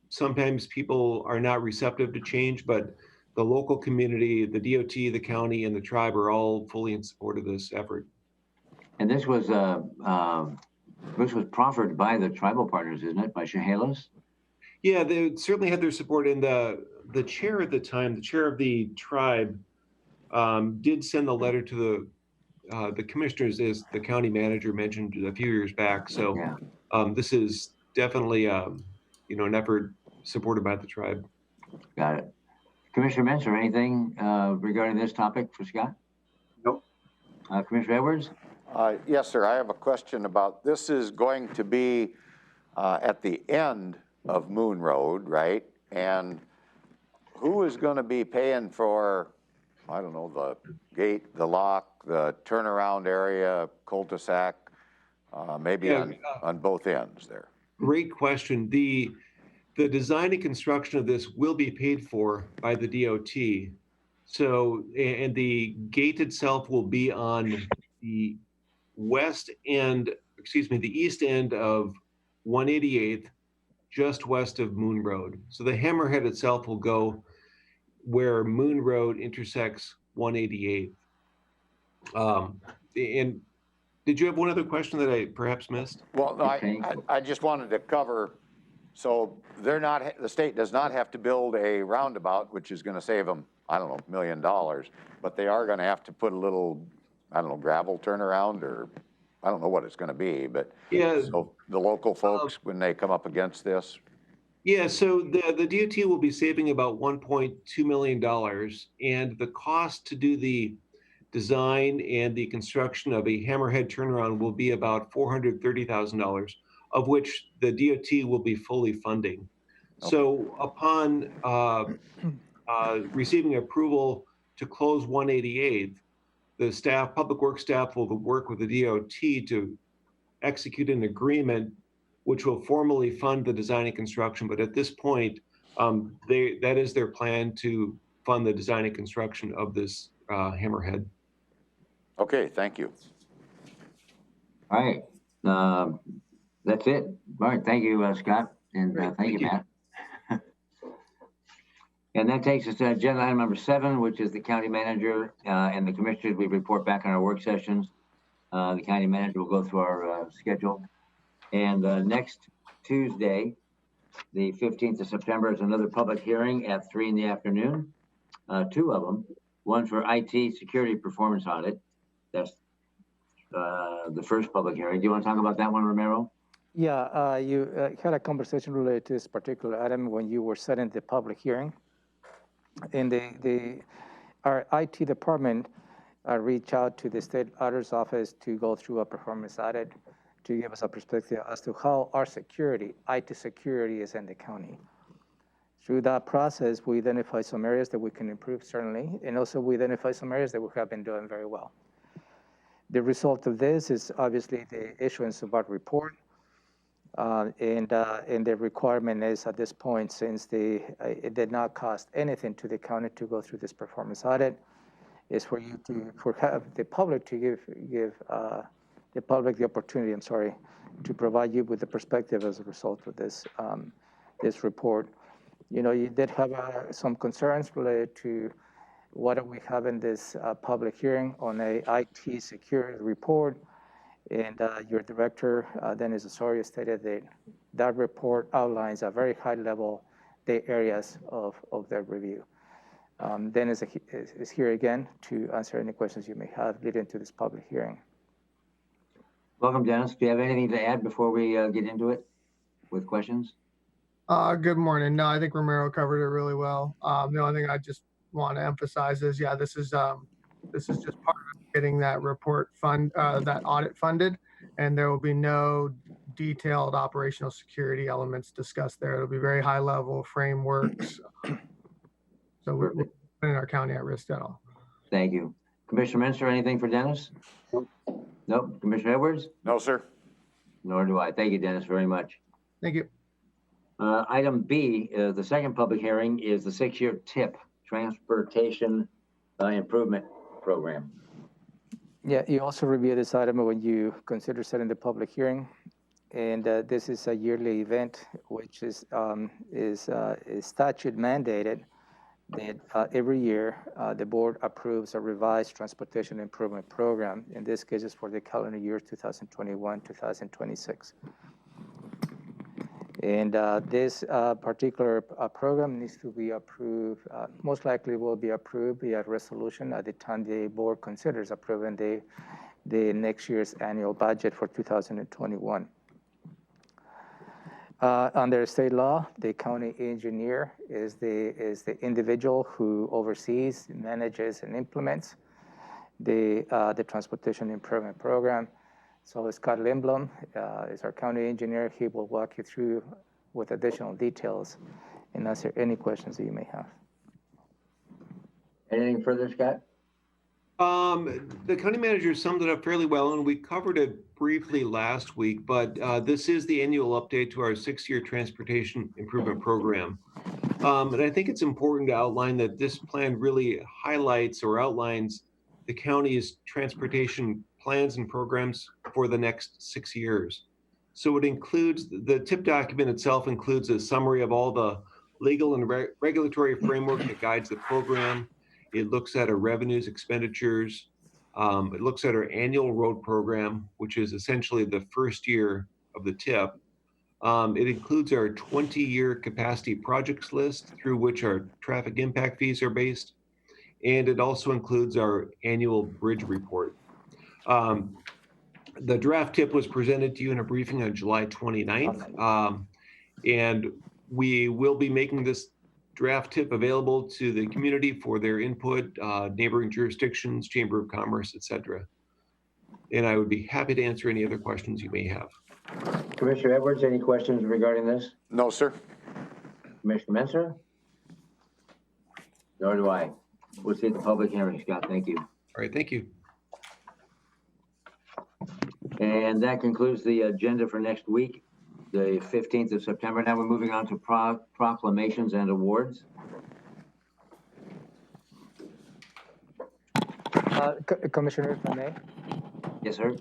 Sometimes people are not receptive to change, but the local community, the DOT, the county, and the tribe are all fully in support of this effort. And this was proffered by the tribal partners, isn't it, by Chehalis? Yeah, they certainly had their support, and the chair at the time, the chair of the tribe, did send the letter to the commissioners, as the county manager mentioned a few years back. So Yeah, this is definitely an effort supported by the tribe. got it. Commissioner Mensah, anything regarding this topic for Scott? Nope. Commissioner Edwards? Yes, sir. I have a question about, this is going to be at the end of Moon Road, right? And who is going to be paying for, I don't know, the gate, the lock, the turnaround area, cul-de-sac, maybe Yeah, on both ends there? Great question. The design and construction of this will be paid for by the DOT. So, and the gate itself will be on the west end, excuse me, the east end of 188th, just west of Moon Road. So the hammerhead itself will go where Moon Road intersects 188th. And did you have one other question that I perhaps missed? Well, no, I just wanted to cover, so the state does not have to build a roundabout, which is gonna save them, I don't know, $1 million, but they are gonna have to put a little, I don't know, gravel turnaround, or I don't know what it's gonna be, but Yeah. so the local folks, when they come up against this. Yeah, so the DOT will be saving about $1.2 million, and the cost to do the design and the construction of a hammerhead turnaround will be about $430,000, of which the DOT will be fully funding. So upon receiving approval to close 188th, the public works staff will work with the DOT to execute an agreement which will formally fund the design and construction. But at this point, that is their plan, to fund the design and construction of this hammerhead. Okay, thank you. All right, that's it. All right, thank you, Scott, and Great, thank you, Matt. And that takes us to agenda item number 7, which is the county manager and the commissioners. We report back on our work sessions. The county manager will go through our schedule. And next Tuesday, the 15th of September, is another public hearing at 3 in the afternoon. 2 of them, one for IT security performance audit. That's the first public hearing. Do you want to talk about that one, Romero? Yeah, you had a conversation related to this particular item when you were setting the public hearing. And our IT department reached out to the state auditor's office to go through a performance audit to give us a perspective as to how our security, IT security, is in the county. Through that process, we identify some areas that we can improve, certainly, and also we identify some areas that we have been doing very well. The result of this is obviously the issuance of our report. And the requirement is at this point, since it did not cost anything to the county to go through this performance audit, is for you to, have the public to give the public the opportunity, to provide you with the perspective as a result of this, this report. You know, you did have some concerns related to what we have in this public hearing on a IT security report. And your director, Dennis Osorio, stated that that report outlines at very high level the areas of their review. Dennis is here again to answer any questions you may have leading to this public hearing. Welcome, Dennis. Do you have anything to add before we get into it with questions? Good morning. No, I think Romero covered it really well. The only thing I just want to emphasize is, yeah, this is just part of getting that report that audit funded, and there will be no detailed operational security elements discussed there. It'll be very high level frameworks. So we're not putting our county at risk at all. Thank you. Commissioner Minster, anything for Dennis? Nope. Commissioner Edwards? No, sir. Nor do I. Thank you, Dennis, very much. Thank you. Item B, the second public hearing, is the 6-year TIP, Transportation Improvement Program. Yeah, you also review this item when you consider setting the public hearing. And this is a yearly event, which is statute mandated that every year the board approves a revised transportation improvement program. In this case, it's for the calendar year 2021-2026. And this particular program needs to be approved, most likely will be approved via resolution at the time the board considers approving the next year's annual budget for 2021. Under state law, the county engineer is the individual who oversees, manages, and implements the transportation improvement program. So Scott Lindblom is our county engineer. He will walk you through with additional details and answer any questions that you may have. Anything further, Scott? The county manager summed it up fairly well, and we covered it briefly last week, but this is the annual update to our 6-year transportation improvement program. And I think it's important to outline that this plan really highlights or outlines the county's transportation plans and programs for the next 6 years. So it includes, the TIP document itself includes a summary of all the legal and regulatory framework that guides the program. It looks at our revenues, expenditures. It looks at our annual road program, which is essentially the first year of the TIP. It includes our 20-year capacity projects list through which our traffic impact fees are based. And it also includes our annual bridge report. The draft TIP was presented to you in a briefing on July 29th. And we will be making this draft TIP available to the community for their input, neighboring jurisdictions, Chamber of Commerce, et cetera. And I would be happy to answer any other questions you may have. Commissioner Edwards, any questions regarding this? No, sir. Commissioner Menser? Nor do I. We'll see at the public hearing, Scott. Thank you. All right, thank you. And that concludes the agenda for next week, the 15th of September. Now we're moving on to proclamations and awards. Commissioner, if I may. Yes, sir.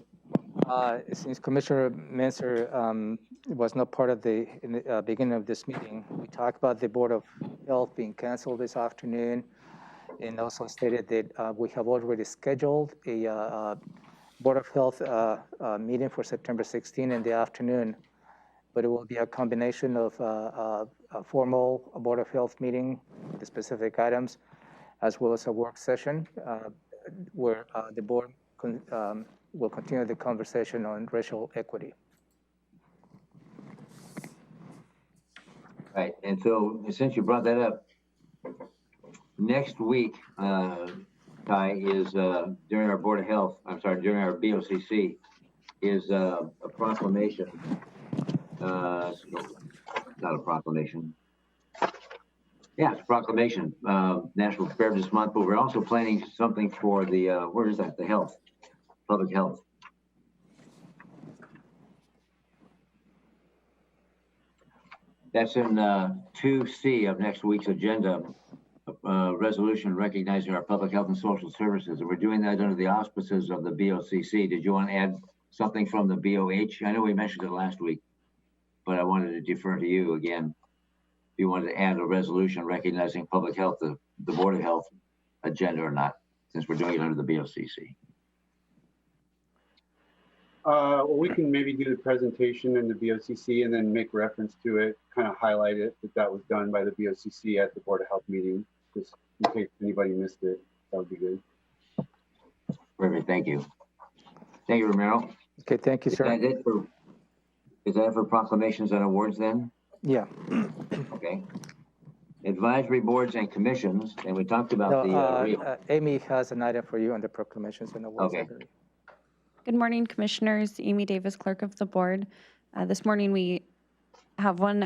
Since Commissioner Menser was not part of the beginning of this meeting, we talked about the Board of Health being canceled this afternoon, and also stated that we have already scheduled a Board of Health meeting for September 16 in the afternoon, but it will be a combination of a formal Board of Health meeting, the specific items, as well as a work session where the board will continue the conversation on racial equity. Right, and so since you brought that up, next week, Ty, is during our Board of Health, during our BoCC, is a proclamation. Not a proclamation. Yeah, it's a proclamation, National Preparedness Month, but we're also planning something for the, where is that? The health, public health. That's in 2C of next week's agenda, resolution recognizing our public health and social services. And we're doing that under the auspices of the BoCC. Did you want to add something from the BOH? I know we mentioned it last week, but I wanted to defer to you again. If you wanted to add a resolution recognizing public health, the Board of Health agenda or not, since we're doing it under the BoCC. Well, we can maybe do the presentation in the BoCC and then make reference to it, kind of highlight it that was done by the BoCC at the Board of Health meeting, just in case anybody missed it. That would be good. Perfect, thank you. Thank you, Romero. Okay, thank you, sir. Is that for proclamations and awards then? Yeah. Okay. Advisory boards and commissions, and we talked about Amy has an item for you on the proclamations and awards. Okay. Good morning, Commissioners. Amy Davis, Clerk of the Board. This morning we have one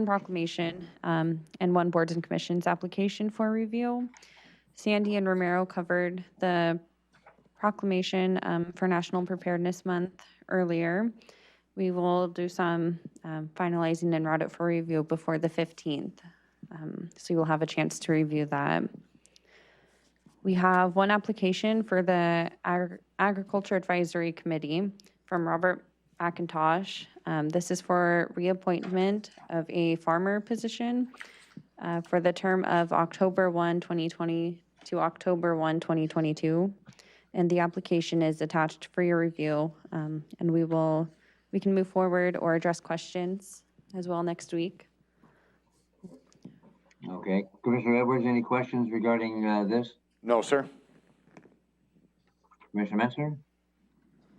proclamation and one boards and commissions application for review. Sandy and Romero covered the proclamation for National Preparedness Month earlier. We will do some finalizing and route it for review before the 15th. So you will have a chance to review that. We have one application for the Agriculture Advisory Committee from Robert McIntosh. This is for reappointment of a farmer position for the term of October 1, 2020 to October 1, 2022. And the application is attached for your review. And we can move forward or address questions as well next week. Okay. Commissioner Edwards, any questions regarding this? No, sir. Commissioner Mensah?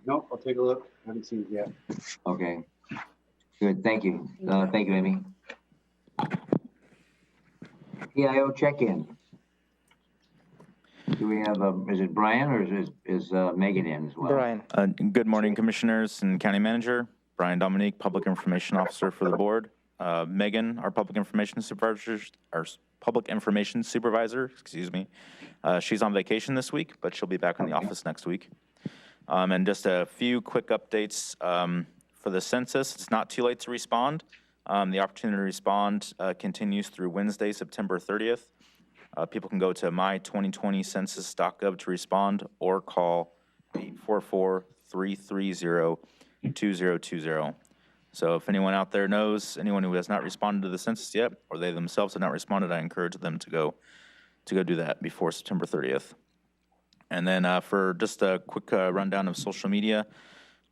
Nope, I'll take a look. Haven't seen it yet. Okay. Good, thank you. Thank you, Amy. PIO check-in. Do we have, is it Brian or is Megan in as well? Brian. Good morning, Commissioners and County Manager. Brian Dominique, Public Information Officer for the Board. Megan, our Public Information Supervisor, excuse me. She's on vacation this week, but she'll be back in the office next week. And just a few quick updates for the census. It's not too late to respond. The opportunity to respond continues through Wednesday, September 30th. People can go to my2020census.gov to respond or call 844-330-2020. So if anyone out there knows anyone who has not responded to the census yet, or they themselves have not responded, I encourage them to go do that before September 30th. And then for just a quick rundown of social media,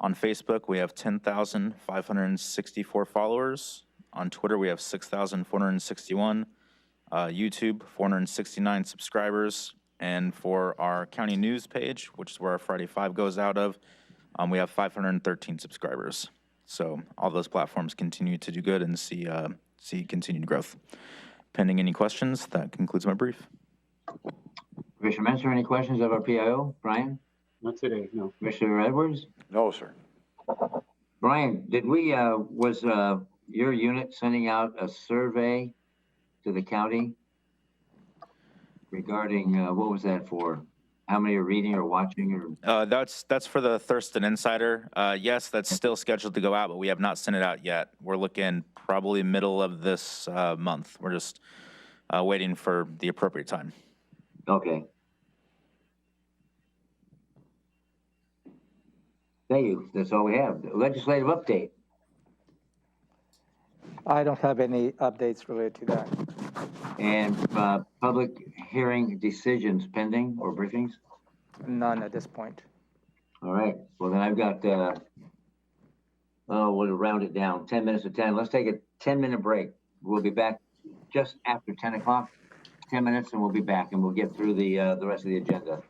on Facebook, we have 10,564 followers. On Twitter, we have 6,461. YouTube, 469 subscribers. And for our county news page, which is where our Friday 5 goes out of, we have 513 subscribers. So all those platforms continue to do good and see continued growth. Pending any questions, that concludes my brief. Commissioner Mensah, any questions of our PIO? Brian? Not today, no. Commissioner Edwards? No, sir. Brian, did we, was your unit sending out a survey to the county regarding, what was that for? How many are reading or watching or? That's for the Thurston Insider. Yes, that's still scheduled to go out, but we have not sent it out yet. We're looking probably middle of this month. We're just waiting for the appropriate time. Okay. Thank you. That's all we have. Legislative update. I don't have any updates related to that. And public hearing decisions pending or briefings? None at this point. All right. Well, then I've got, we'll round it down. 10 minutes to 10. Let's take a 10-minute break. We'll be back just after 10 o'clock. 10 minutes and we'll be back and we'll get through the rest of the agenda.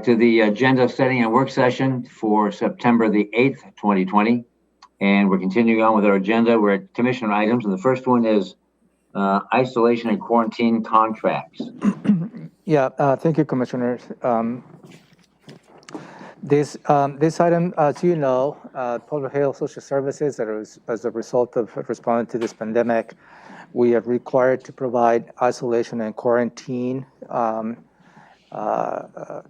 to the agenda setting and work session for September the 8th, 2020. And we're continuing on with our agenda. We're at commissioner items, and the first one is isolation and quarantine contracts. Yeah, thank you, Commissioners. This item, as you know, Public Health Social Services, as a result of responding to this pandemic, we are required to provide isolation and quarantine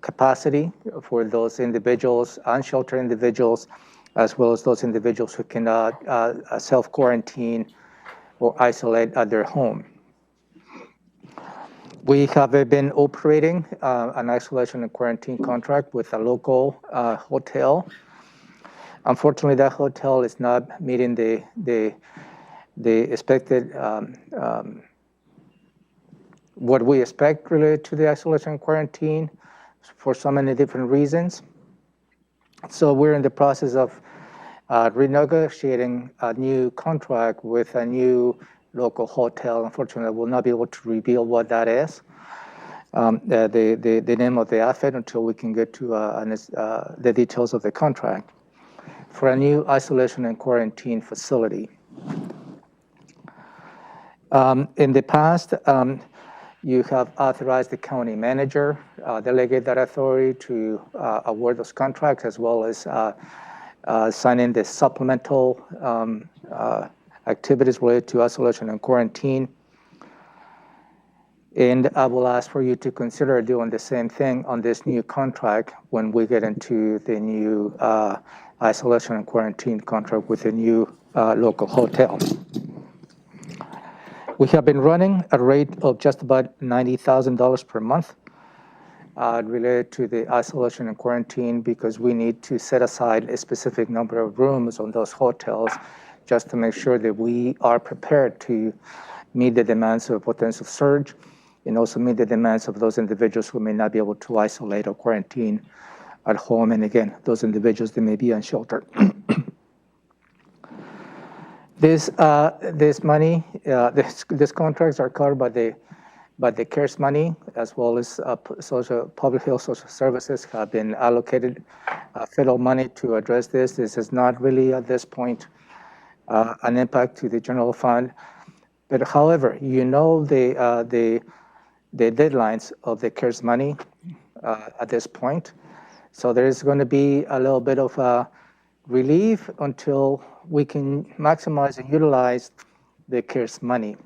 capacity for those individuals, unsheltered individuals, as well as those individuals who cannot self-quarantine or isolate at their home. We have been operating an isolation and quarantine contract with a local hotel. Unfortunately, that hotel is not meeting the expected, what we expect related to the isolation and quarantine for so many different reasons. So we're in the process of renegotiating a new contract with a new local hotel. Unfortunately, I will not be able to reveal what that is, the name of the outfit, until we can get to the details of the contract for a new isolation and quarantine facility. In the past, you have authorized the county manager, delegate that authority to award those contracts, as well as signing the supplemental activities related to isolation and quarantine. And I will ask for you to consider doing the same thing on this new contract when we get into the new isolation and quarantine contract with the new local hotel. We have been running a rate of just about $90,000 per month related to the isolation and quarantine, because we need to set aside a specific number of rooms on those hotels just to make sure that we are prepared to meet the demands of a potential surge, and also meet the demands of those individuals who may not be able to isolate or quarantine at home. And again, those individuals, they may be unsheltered. These contracts are covered by the CARES money, as well as public health social services have been allocated federal money to address this. This is not really at this point an impact to the general fund. But however, you know the deadlines of the CARES money at this point. So there is going to be a little bit of relief until we can maximize and utilize the CARES money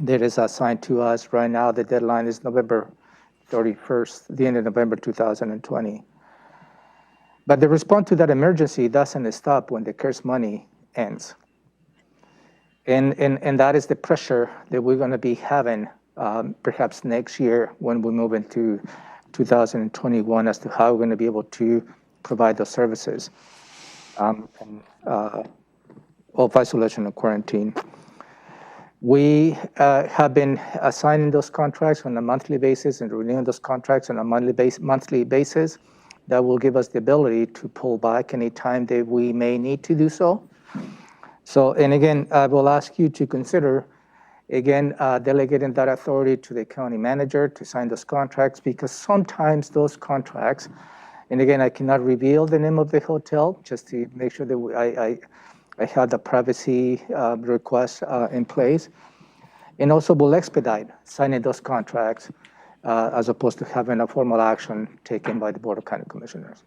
that is assigned to us. Right now, the deadline is November 31st, the end of November 2020. But the response to that emergency doesn't stop when the CARES money ends. And that is the pressure that we're going to be having perhaps next year when we move into 2021 as to how we're going to be able to provide those services of isolation and quarantine. We have been assigning those contracts on a monthly basis and renewing those contracts on a monthly basis. That will give us the ability to pull back any time that we may need to do so. So, and again, I will ask you to consider, again, delegating that authority to the county manager to sign those contracts, because sometimes those contracts, and again, I cannot reveal the name of the hotel just to make sure that I have the privacy request in place, and also will expedite signing those contracts as opposed to having a formal action taken by the Board of County Commissioners.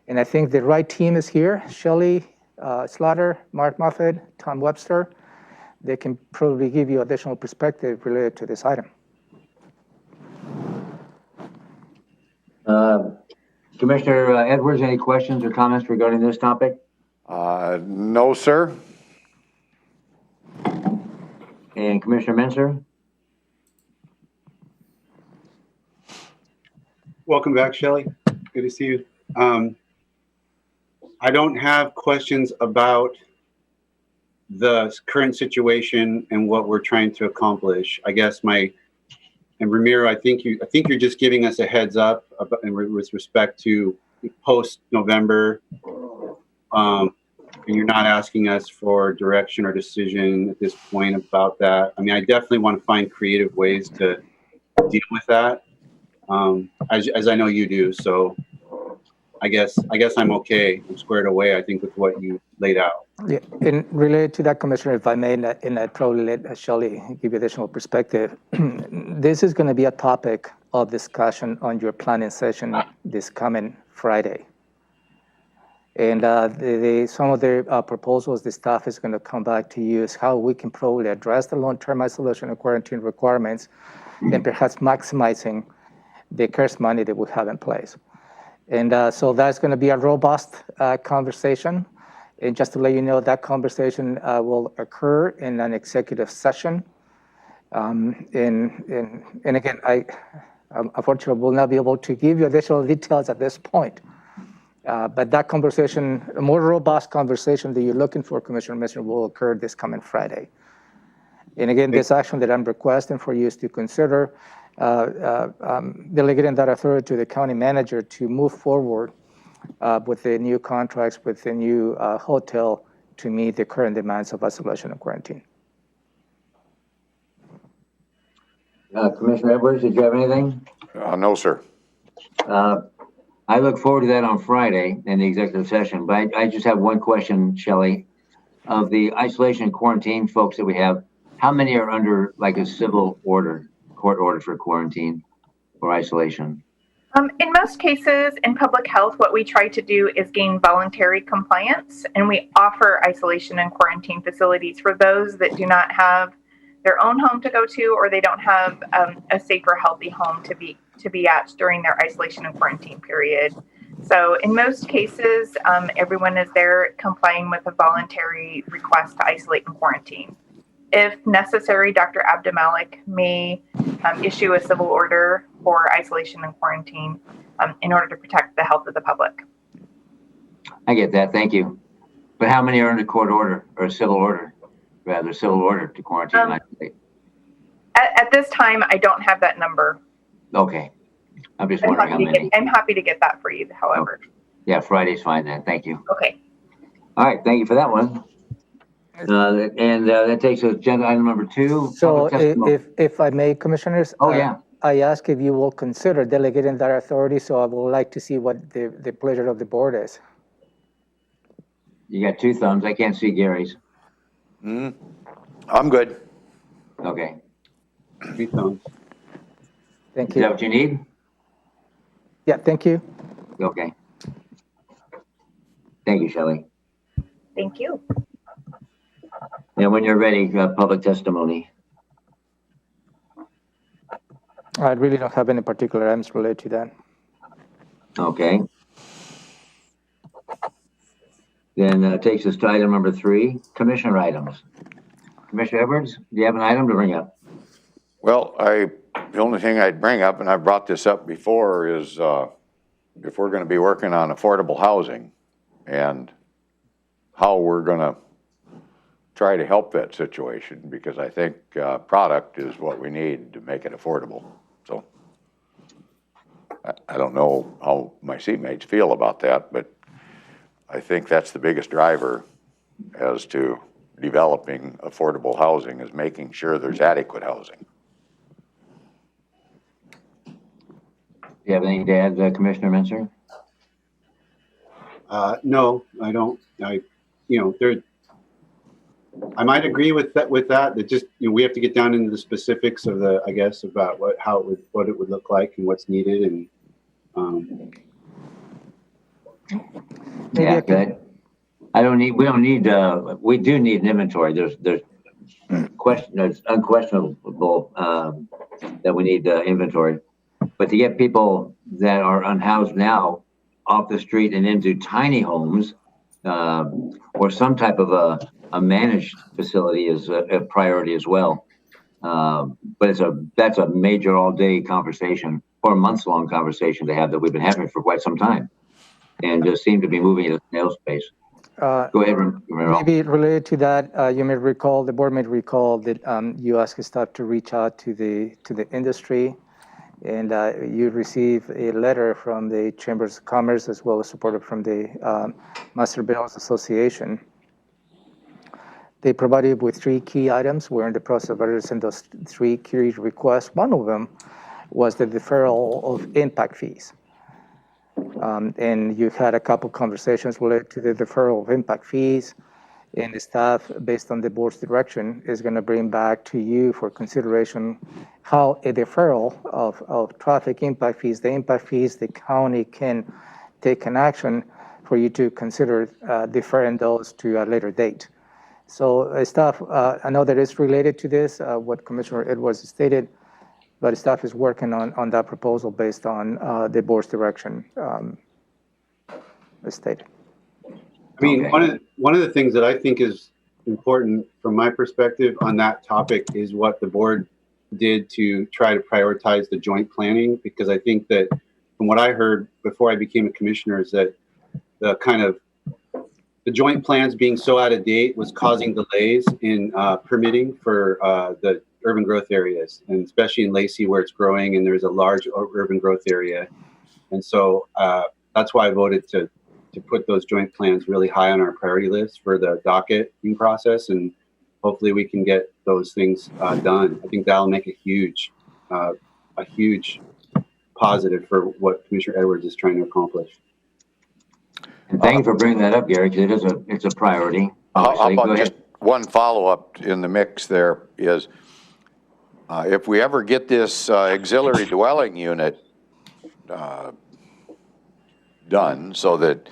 And I think the right team is here: Shelley Slaughter, Mark Moffett, Tom Webster. They can probably give you additional perspective related to this item. Commissioner Edwards, any questions or comments regarding this topic? No, sir. And Commissioner Menser? Welcome back, Shelley. Good to see you. I don't have questions about the current situation and what we're trying to accomplish. I guess and Ramiro, I think you're just giving us a heads up with respect to post-November. And you're not asking us for direction or decision at this point about that. I mean, I definitely want to find creative ways to deal with that. as I know you do. So I guess I'm okay. I'm squared away, I think, with what you laid out. Yeah, and related to that, Commissioner, if I may, and I probably let Shelley give you additional perspective. This is going to be a topic of discussion on your planning session this coming Friday. And some of the proposals the staff is going to come back to you is how we can probably address the long-term isolation and quarantine requirements and perhaps maximizing the CARES money that we have in place. And so that's going to be a robust conversation. And just to let you know, that conversation will occur in an executive session. And again, I unfortunately will not be able to give you additional details at this point. But that conversation, a more robust conversation that you're looking for, Commissioner Messenger, will occur this coming Friday. And again, this action that I'm requesting for you is to consider delegating that authority to the county manager to move forward with the new contracts, with the new hotel to meet the current demands of isolation and quarantine. Commissioner Edwards, did you have anything? No, sir. I look forward to that on Friday in the executive session, but I just have one question, Shelley. Of the isolation and quarantine folks that we have, how many are under like a civil order, court order for quarantine or isolation? In most cases in public health, what we try to do is gain voluntary compliance, and we offer isolation and quarantine facilities for those that do not have their own home to go to, or they don't have a safe or healthy home to be at during their isolation and quarantine period. So in most cases, everyone is there complying with a voluntary request to isolate and quarantine. If necessary, Dr. Abdullah may issue a civil order for isolation and quarantine in order to protect the health of the public. I get that, thank you. But how many are under court order or civil order? Rather, civil order to quarantine and isolate? At this time, I don't have that number. Okay, I'm just wondering how many. I'm happy to get that for you, however. Okay. Yeah, Friday's fine then, thank you. Okay. All right, thank you for that one. That takes us to agenda item number 2. So if I may, Commissioners. Oh, yeah. I ask if you will consider delegating that authority, so I would like to see what the pleasure of the board is. You got 2 thumbs, I can't see Gary's. I'm good. Okay. 3 thumbs. Thank Is you. that what you need? Yeah, thank you. Okay. Thank you, Shelley. Thank you. And when you're ready, public testimony. I really don't have any particular items related to that. Okay. Then takes us to item number 3, commissioner items. Commissioner Edwards, do you have an item to bring up? Well, the only thing I'd bring up, and I've brought this up before, is if we're going to be working on affordable housing and how we're going to try to help that situation, because I think product is what we need to make it affordable. So I don't know how my seatmates feel about that, but I think that's the biggest driver as to developing affordable housing, is making sure there's adequate housing. Do you have anything to add, Commissioner Menser? No, I don't. I might agree with that. That just, we have to get down into the specifics of the, I guess, about what it would look like and what's needed, and yeah, good. We do need an inventory. There's unquestionable that we need inventory, but to get people that are unhoused now off the street and into tiny homes or some type of a managed facility is a priority as well. But that's a major all-day conversation or a months-long conversation to have that we've been having for quite some time, and just seem to be moving at a snail's pace. Go ahead, Ramiro. Maybe related to that, you may recall, the board may recall that you asked staff to reach out to the industry, and you received a letter from the Chambers of Commerce as well as support from the Master Builders Association. They provided with 3 key items. We're in the process of addressing those 3 key requests. One of them was the deferral of impact fees. And you had a couple conversations related to the deferral of impact fees, and the staff, based on the board's direction, is going to bring back to you for consideration how a deferral of traffic impact fees, the impact fees, the county can take an action for you to consider deferring those to a later date. So staff, I know that it's related to this, what Commissioner Edwards stated, but staff is working on that proposal based on the board's direction as stated. I mean, Okay. one of the things that I think is important from my perspective on that topic is what the board did to try to prioritize the joint planning, because I think that from what I heard before I became a commissioner is that the joint plans being so out of date was causing delays in permitting for the urban growth areas, and especially in Lacey where it's growing and there's a large urban growth area. And so that's why I voted to put those joint plans really high on our priority list for the docketing process, and hopefully we can get those things done. I think that'll make a huge positive for what Commissioner Edwards is trying to accomplish. And thank you for bringing that up, Gary, because it's a priority. How Obviously. Go about ahead. just one follow-up in the mix there is, if we ever get this auxiliary dwelling unit done so that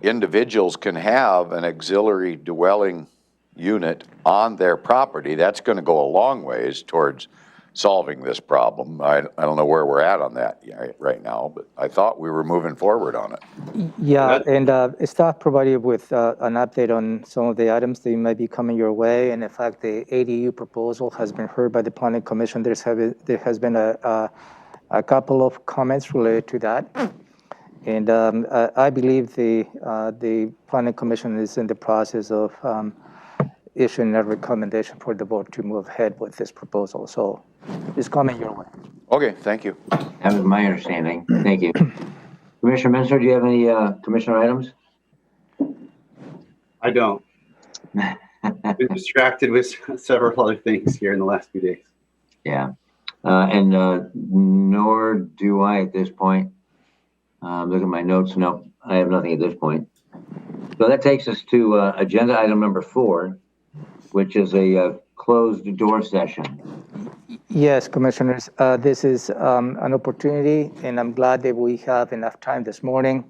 individuals can have an auxiliary dwelling unit on their property, that's going to go a long ways towards solving this problem. I don't know where we're at on that right now, but I thought we were moving forward on it. Yeah, and staff provided with an update on some of the items that might be coming your way. And in fact, the ADU proposal has been heard by the Planning Commission. There has been a couple of comments related to that. And I believe the Planning Commission is in the process of issuing a recommendation for the board to move ahead with this proposal. So it's coming your way. Okay, thank you. That was my understanding. Thank you. Commissioner Minster, do you have any commissioner items? I don't. I've been distracted with several other things here in the last few days. Yeah, and nor do I at this point. Look at my notes. No, I have nothing at this point. So that takes us to agenda item number 4, which is a closed door session. Yes, commissioners, this is an opportunity, and I'm glad that we have enough time this morning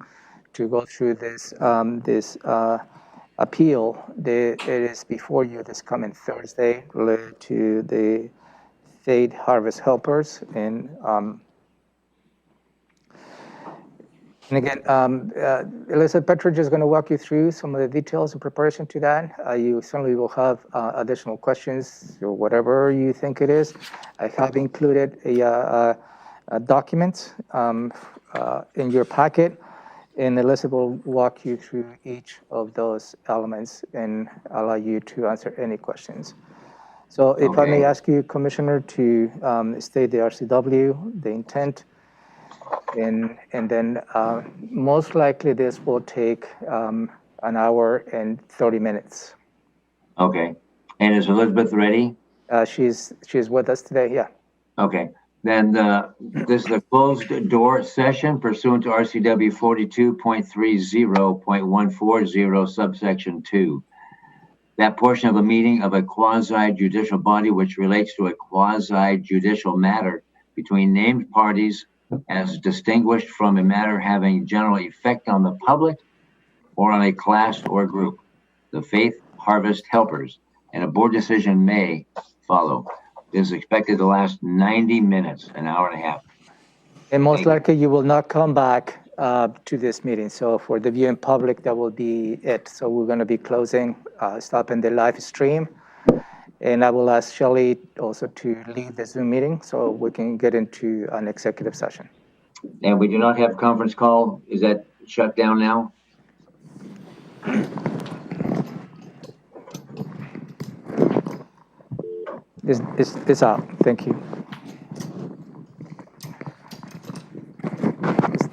to go through this appeal that it is before you this coming Thursday related to the State Harvest Helpers. And again, Elizabeth Petridge is going to walk you through some of the details in preparation to that. You certainly will have additional questions or whatever you think it is. I have included a document in your packet, and Elizabeth will walk you through each of those elements and allow you to answer any questions. So if I may ask you, Commissioner, to state the RCW, the intent, and then most likely this will take an hour and 30 minutes. Okay. And is Elizabeth ready? She's with us today, yeah. Okay. Then this is a closed door session pursuant to RCW 42.30.140 subsection 2. That portion of a meeting of a quasi-judicial body which relates to a quasi-judicial matter between named parties as distinguished from a matter having general effect on the public or on a class or group, the Faith Harvest Helpers, and a board decision may follow. This is expected to last 90 minutes, an hour and a half. And most likely you will not come back to this meeting. So for the viewing public, that will be it. So we're going to be closing, stopping the live stream. And I will ask Shelley also to lead the Zoom meeting so we can get into an executive session. And we do not have conference call. Is that shut down now? It's out. Thank you.